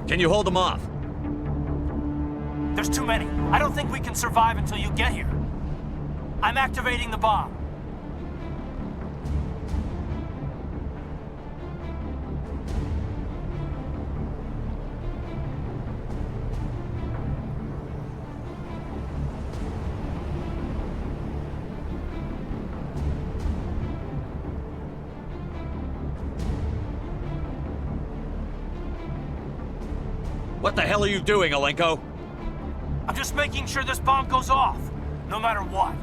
C: Can you hold them off?
B: There's too many. I don't think we can survive until you get here. I'm activating the bomb.
C: What the hell are you doing, Alenko?
B: I'm just making sure this bomb goes off, no matter what.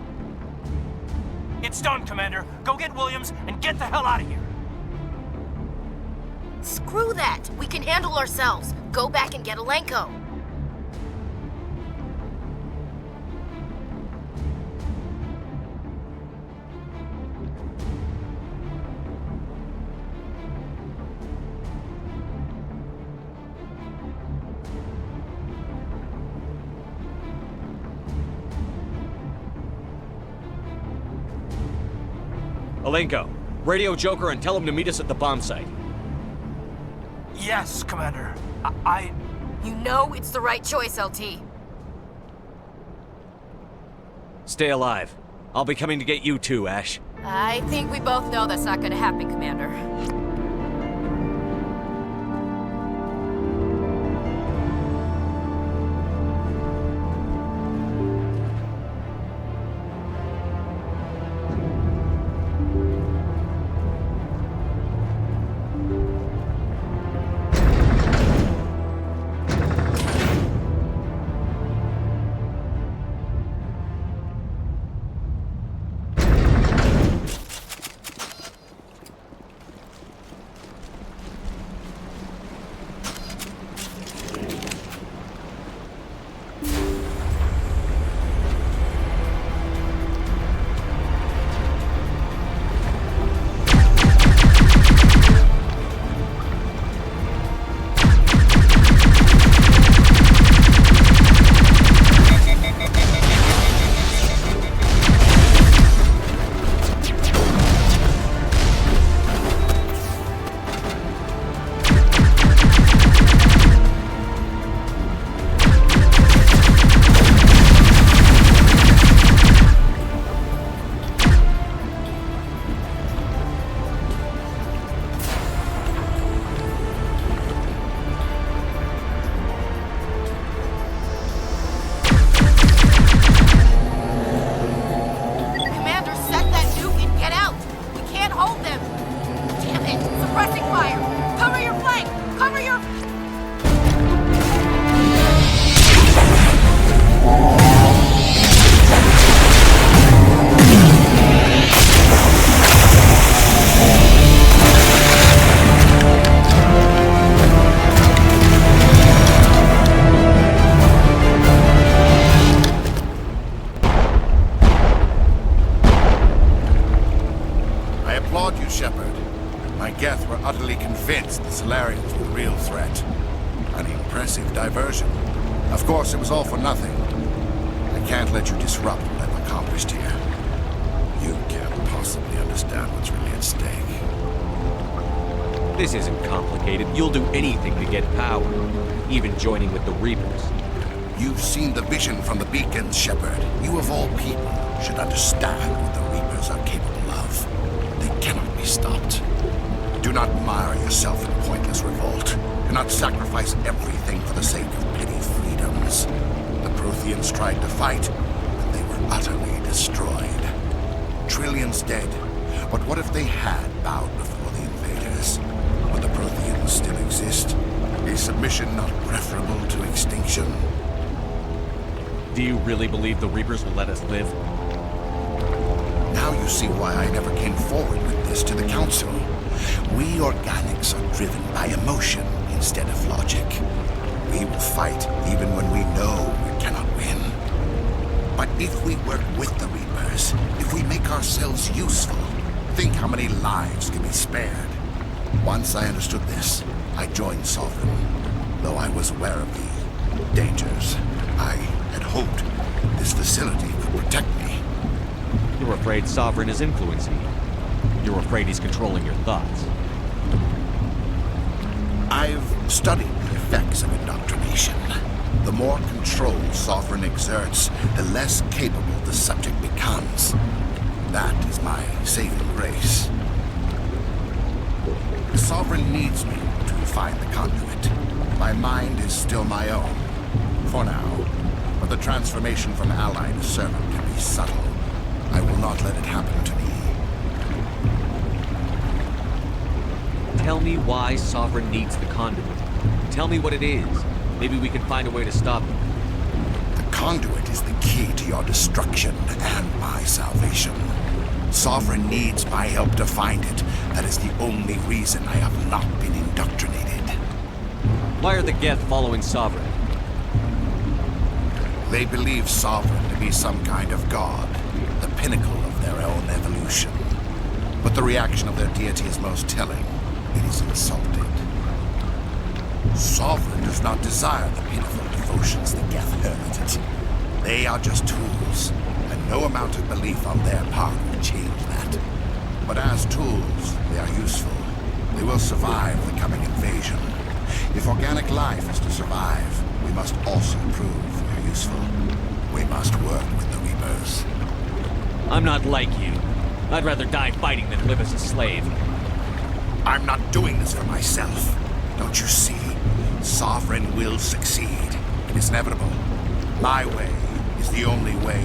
B: It's done, Commander. Go get Williams and get the hell out of here.
M: Screw that! We can handle ourselves. Go back and get Alenko.
C: Alenko, radio Joker and tell him to meet us at the bomb site.
B: Yes, Commander.
M: You know it's the right choice, LT.
C: Stay alive. I'll be coming to get you too, Ash.
M: I think we both know that's not gonna happen, Commander.
Q: Of course, it was all for nothing. I can't let you disrupt what I've accomplished here. You can't possibly understand what's really at stake.
C: This isn't complicated. You'll do anything to get power, even joining with the Reapers.
Q: You've seen the vision from the beacons, Shepard. You of all people should understand what the Reapers are capable of. They cannot be stopped. Do not mire yourself in pointless revolt. Do not sacrifice everything for the sake of petty freedoms. The Protheans tried to fight, but they were utterly destroyed. Trillions dead. But what if they had bowed before the invaders? Would the Protheans still exist? Is submission not preferable to extinction?
C: Do you really believe the Reapers will let us live?
Q: Now you see why I never came forward with this to the Council. We organics are driven by emotion instead of logic. We will fight even when we know we cannot win. But if we work with the Reapers, if we make ourselves useful, think how many lives can be spared. Once I understood this, I joined Sovereign, though I was aware of the dangers. I had hoped this facility could protect me.
C: You're afraid Sovereign is influencing you. You're afraid he's controlling your thoughts.
Q: I've studied the effects of indoctrination. The more control Sovereign exerts, the less capable the subject becomes. That is my saving grace. The Sovereign needs me to find the conduit. My mind is still my own, for now. But the transformation from ally to servant can be subtle. I will not let it happen to me.
C: Tell me why Sovereign needs the conduit. Tell me what it is. Maybe we can find a way to stop it.
Q: The conduit is the key to your destruction and my salvation. Sovereign needs my help to find it. That is the only reason I have not been indoctrinated.
C: Why are the Geth following Sovereign?
Q: They believe Sovereign to be some kind of god, the pinnacle of their own evolution. But the reaction of their deity is most telling. It is insulted. Sovereign does not desire the pitiful devotions the Geth hurl at it. They are just tools, and no amount of belief on their part will change that. But as tools, they are useful. They will survive the coming invasion. If organic life is to survive, we must also prove we are useful. We must work with the Reapers.
C: I'm not like you. I'd rather die fighting than live as a slave.
Q: I'm not doing this for myself. Don't you see? Sovereign will succeed. It is inevitable. My way is the only way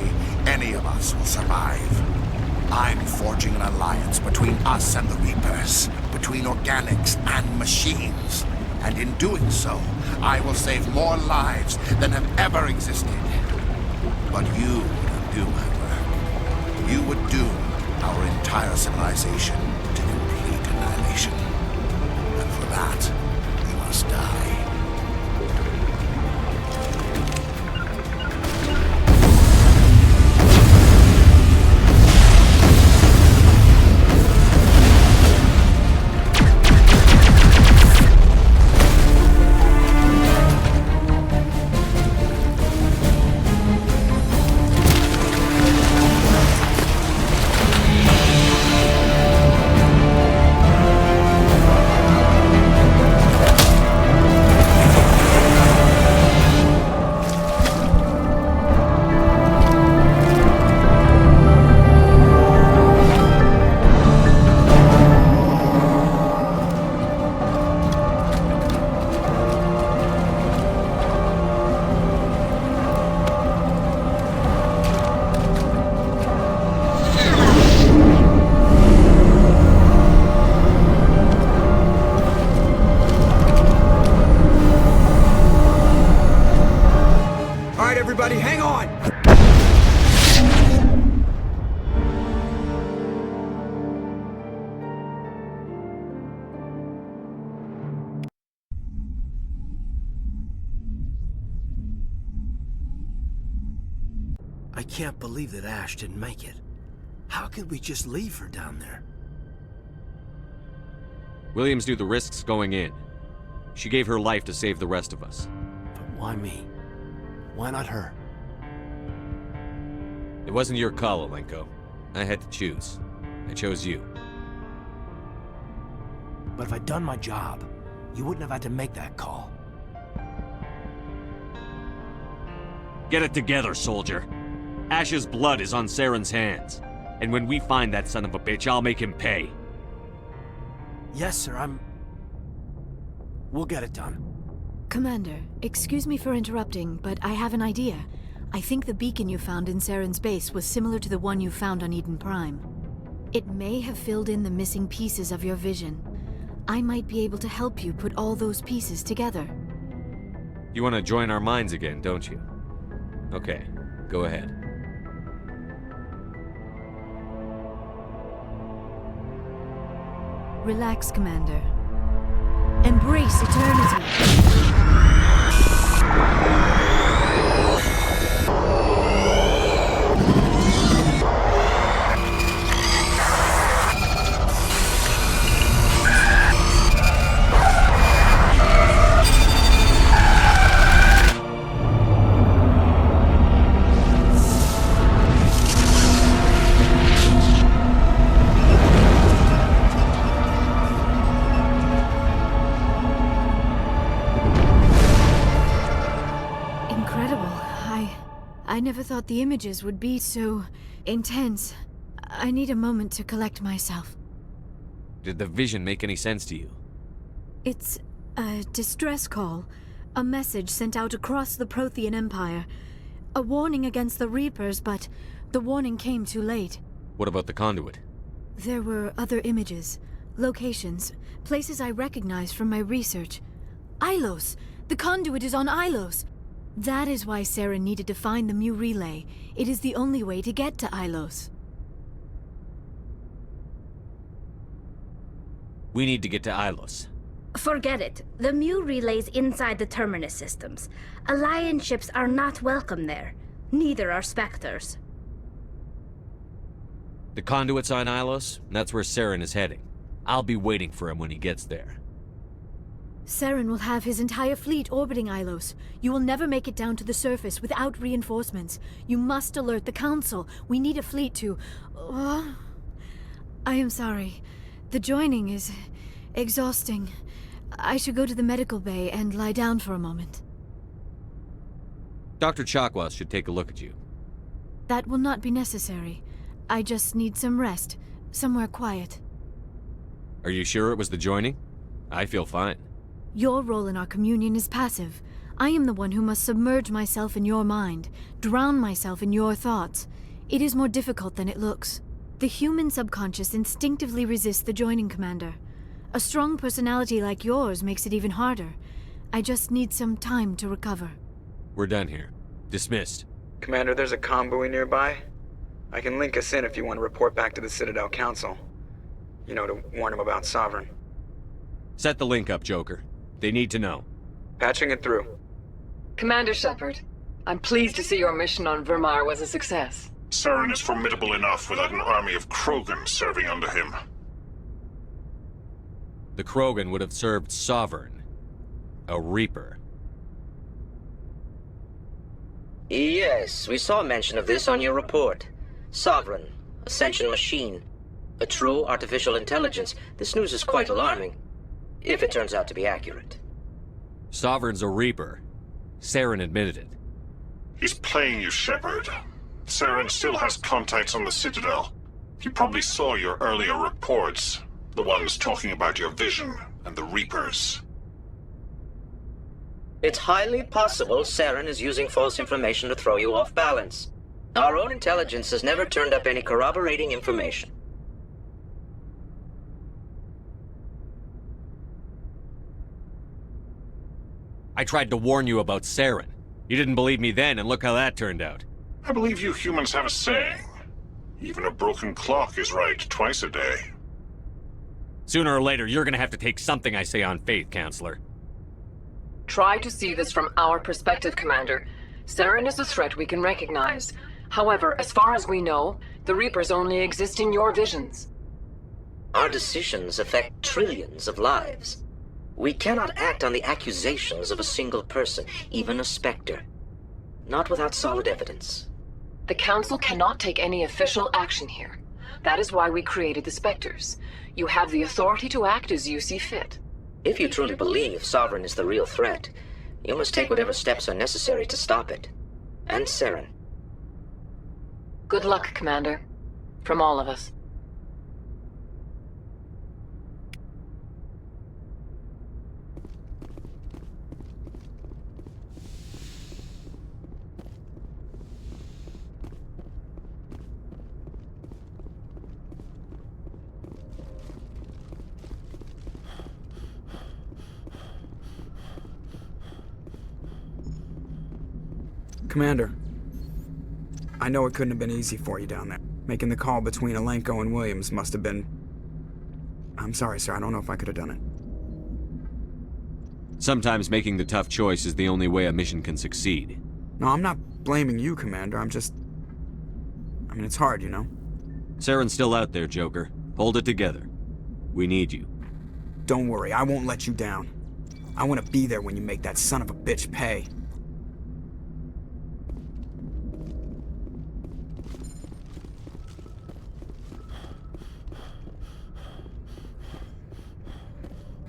Q: any of us will survive. I'm forging an alliance between us and the Reapers, between organics and machines. And in doing so, I will save more lives than have ever existed. But you would undo my work. You would doom our entire civilization to complete annihilation. And for that, we must die.
A: Everybody, hang on!
B: I can't believe that Ash didn't make it. How could we just leave her down there?
C: Williams knew the risks going in. She gave her life to save the rest of us.
B: But why me? Why not her?
C: It wasn't your call, Alenko. I had to choose. I chose you.
B: But if I'd done my job, you wouldn't have had to make that call.
C: Get it together, soldier. Ash's blood is on Saren's hands. And when we find that son of a bitch, I'll make him pay.
B: Yes, sir, We'll get it done.
L: Commander, excuse me for interrupting, but I have an idea. I think the beacon you found in Saren's base was similar to the one you found on Eden Prime. It may have filled in the missing pieces of your vision. I might be able to help you put all those pieces together.
C: You want to join our minds again, don't you? Okay, go ahead.
L: Relax, Commander. Embrace eternity. I never thought the images would be so intense. I need a moment to collect myself.
C: Did the vision make any sense to you?
L: It's a distress call. A message sent out across the Prothean Empire. A warning against the Reapers, but the warning came too late.
C: What about the conduit?
L: There were other images, locations, places I recognized from my research. Ilos! The conduit is on Ilos! That is why Saren needed to find the Mu relay. It is the only way to get to Ilos.
C: We need to get to Ilos.
D: Forget it. The Mu relay's inside the Terminus systems. Alliance ships are not welcome there. Neither are Spectres.
C: The conduit's on Ilos, and that's where Saren is heading. I'll be waiting for him when he gets there.
L: Saren will have his entire fleet orbiting Ilos. You will never make it down to the surface without reinforcements. You must alert the Council. We need a fleet to... I am sorry. The joining is exhausting. I should go to the medical bay and lie down for a moment.
C: Dr. Chakwas should take a look at you.
L: That will not be necessary. I just need some rest. Somewhere quiet.
C: Are you sure it was the joining? I feel fine.
L: Your role in our communion is passive. I am the one who must submerge myself in your mind, drown myself in your thoughts. It is more difficult than it looks. The human subconscious instinctively resists the joining, Commander. A strong personality like yours makes it even harder. I just need some time to recover.
C: We're done here. Dismissed.
A: Commander, there's a convoy nearby. I can link us in if you want to report back to the Citadel Council. You know, to warn them about Sovereign.
C: Set the link up, Joker. They need to know.
A: Patching it through.
R: Commander Shepard, I'm pleased to see your mission on Virmire was a success.
S: Saren is formidable enough without an army of Krogan serving under him.
C: The Krogan would have served Sovereign. A Reaper.
T: Yes, we saw mention of this on your report. Sovereign, Ascension machine. A true artificial intelligence. This news is quite alarming. If it turns out to be accurate.
C: Sovereign's a Reaper. Saren admitted it.
S: He's playing you, Shepard. Saren still has contacts on the Citadel. He probably saw your earlier reports. The ones talking about your vision and the Reapers.
T: It's highly possible Saren is using false information to throw you off balance. Our own intelligence has never turned up any corroborating information.
C: I tried to warn you about Saren. You didn't believe me then, and look how that turned out.
S: I believe you humans have a saying. Even a broken clock is right twice a day.
C: Sooner or later, you're gonna have to take something I say on faith, Counselor.
R: Try to see this from our perspective, Commander. Saren is a threat we can recognize. However, as far as we know, the Reapers only exist in your visions.
T: Our decisions affect trillions of lives. We cannot act on the accusations of a single person, even a Spectre. Not without solid evidence.
R: The Council cannot take any official action here. That is why we created the Spectres. You have the authority to act as you see fit.
T: If you truly believe Sovereign is the real threat, you must take whatever steps are necessary to stop it. And Saren.
R: Good luck, Commander. From all of us.
A: Commander, I know it couldn't have been easy for you down there. Making the call between Alenko and Williams must have been... I'm sorry, sir. I don't know if I could have done it.
C: Sometimes making the tough choice is the only way a mission can succeed.
A: No, I'm not blaming you, Commander. I mean, it's hard, you know?
C: Saren's still out there, Joker. Hold it together. We need you.
A: Don't worry, I won't let you down. I want to be there when you make that son of a bitch pay.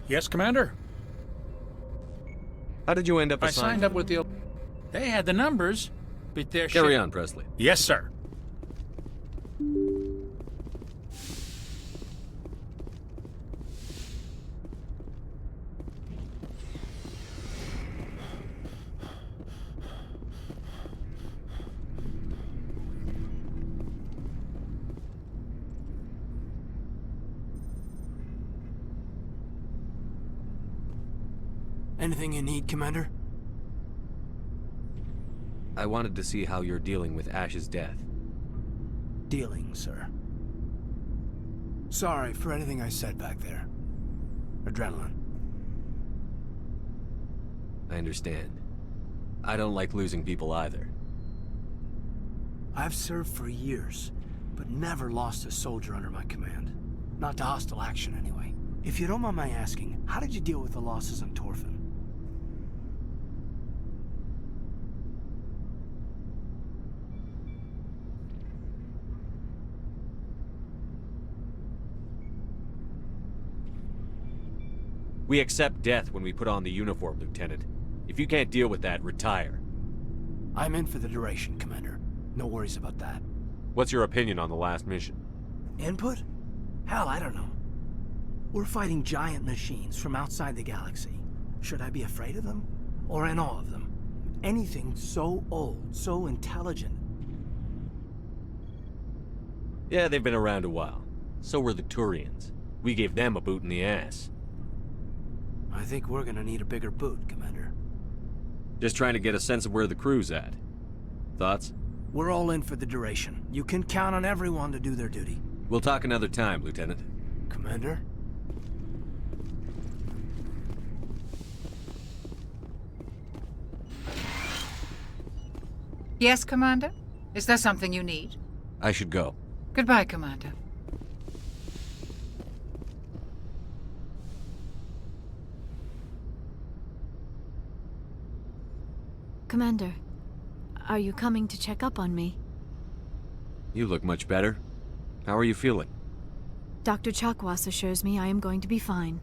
U: Yes, Commander?
C: How did you end up
U: I
C: assigned?
U: signed up with the... They had the numbers. But their
C: Carry on, Presley.
U: Yes, sir.
B: Anything you need, Commander?
C: I wanted to see how you're dealing with Ash's death.
B: Dealing, sir. Sorry for anything I said back there. Adrenaline.
C: I understand. I don't like losing people either.
B: I've served for years, but never lost a soldier under my command. Not to hostile action, anyway. If you don't mind my asking, how did you deal with the losses on Torfin?
C: We accept death when we put on the uniform, Lieutenant. If you can't deal with that, retire.
B: I'm in for the duration, Commander. No worries about that.
C: What's your opinion on the last mission?
B: Input? Hell, I don't know. We're fighting giant machines from outside the galaxy. Should I be afraid of them? Or in awe of them? Anything so old, so intelligent.
C: Yeah, they've been around a while. So were the Turians. We gave them a boot in the ass.
B: I think we're gonna need a bigger boot, Commander.
C: Just trying to get a sense of where the crew's at. Thoughts?
B: We're all in for the duration. You can count on everyone to do their duty.
C: We'll talk another time, Lieutenant.
B: Commander?
H: Yes, Commander? Is there something you need?
C: I should go.
H: Goodbye, Commander.
L: Commander, are you coming to check up on me?
C: You look much better. How are you feeling?
L: Dr. Chakwas assures me I am going to be fine.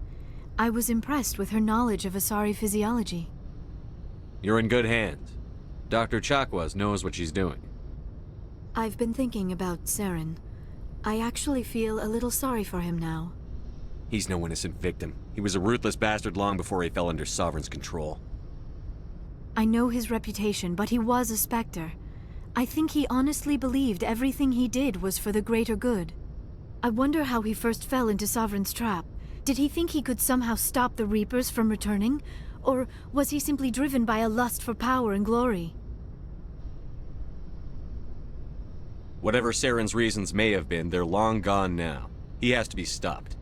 L: I was impressed with her knowledge of Asari physiology.
C: You're in good hands. Dr. Chakwas knows what she's doing.
L: I've been thinking about Saren. I actually feel a little sorry for him now.
C: He's no innocent victim. He was a ruthless bastard long before he fell under Sovereign's control.
L: I know his reputation, but he was a Spectre. I think he honestly believed everything he did was for the greater good. I wonder how he first fell into Sovereign's trap. Did he think he could somehow stop the Reapers from returning? Or was he simply driven by a lust for power and glory?
C: Whatever Saren's reasons may have been, they're long gone now. He has to be stopped.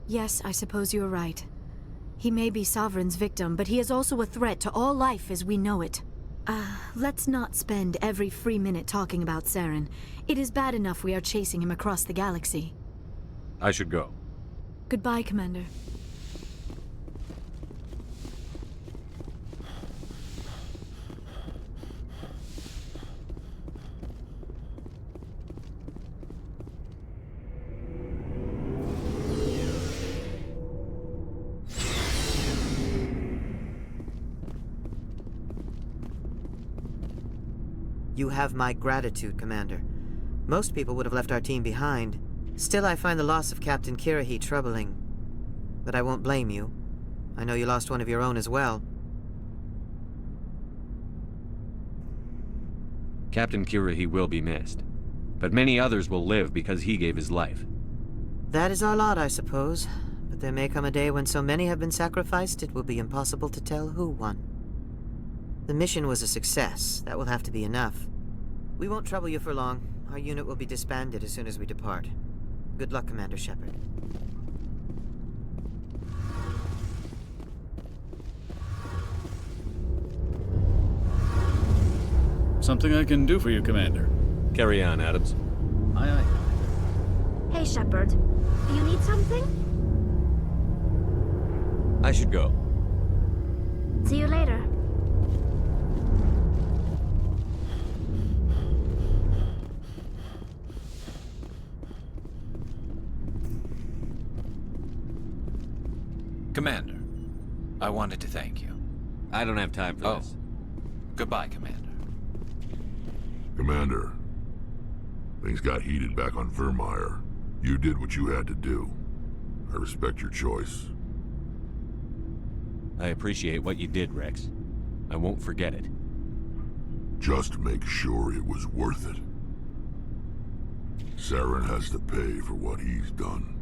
L: Yes, I suppose you're right. He may be Sovereign's victim, but he is also a threat to all life as we know it. Let's not spend every free minute talking about Saren. It is bad enough we are chasing him across the galaxy.
C: I should go.
L: Goodbye, Commander.
I: You have my gratitude, Commander. Most people would have left our team behind. Still, I find the loss of Captain Kirrahe troubling. But I won't blame you. I know you lost one of your own as well.
C: Captain Kirrahe will be missed. But many others will live because he gave his life.
I: That is our lot, I suppose. But there may come a day when so many have been sacrificed, it will be impossible to tell who won. The mission was a success. That will have to be enough. We won't trouble you for long. Our unit will be disbanded as soon as we depart. Good luck, Commander Shepard.
U: Something I can do for you, Commander.
C: Carry on, Adams.
U: Aye, aye.
D: Hey, Shepard. You need something?
C: I should go.
D: See you later.
N: Commander, I wanted to thank you.
C: I don't have time for this.
N: Goodbye, Commander.
G: Commander, things got heated back on Virmire. You did what you had to do. I respect your choice.
C: I appreciate what you did, Rex. I won't forget it.
G: Just make sure it was worth it. Saren has to pay for what he's done.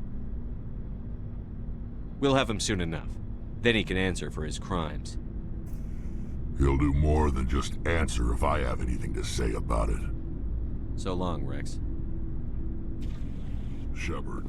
C: We'll have him soon enough. Then he can answer for his crimes.
G: He'll do more than just answer if I have anything to say about it.
C: So long, Rex.
G: Shepard.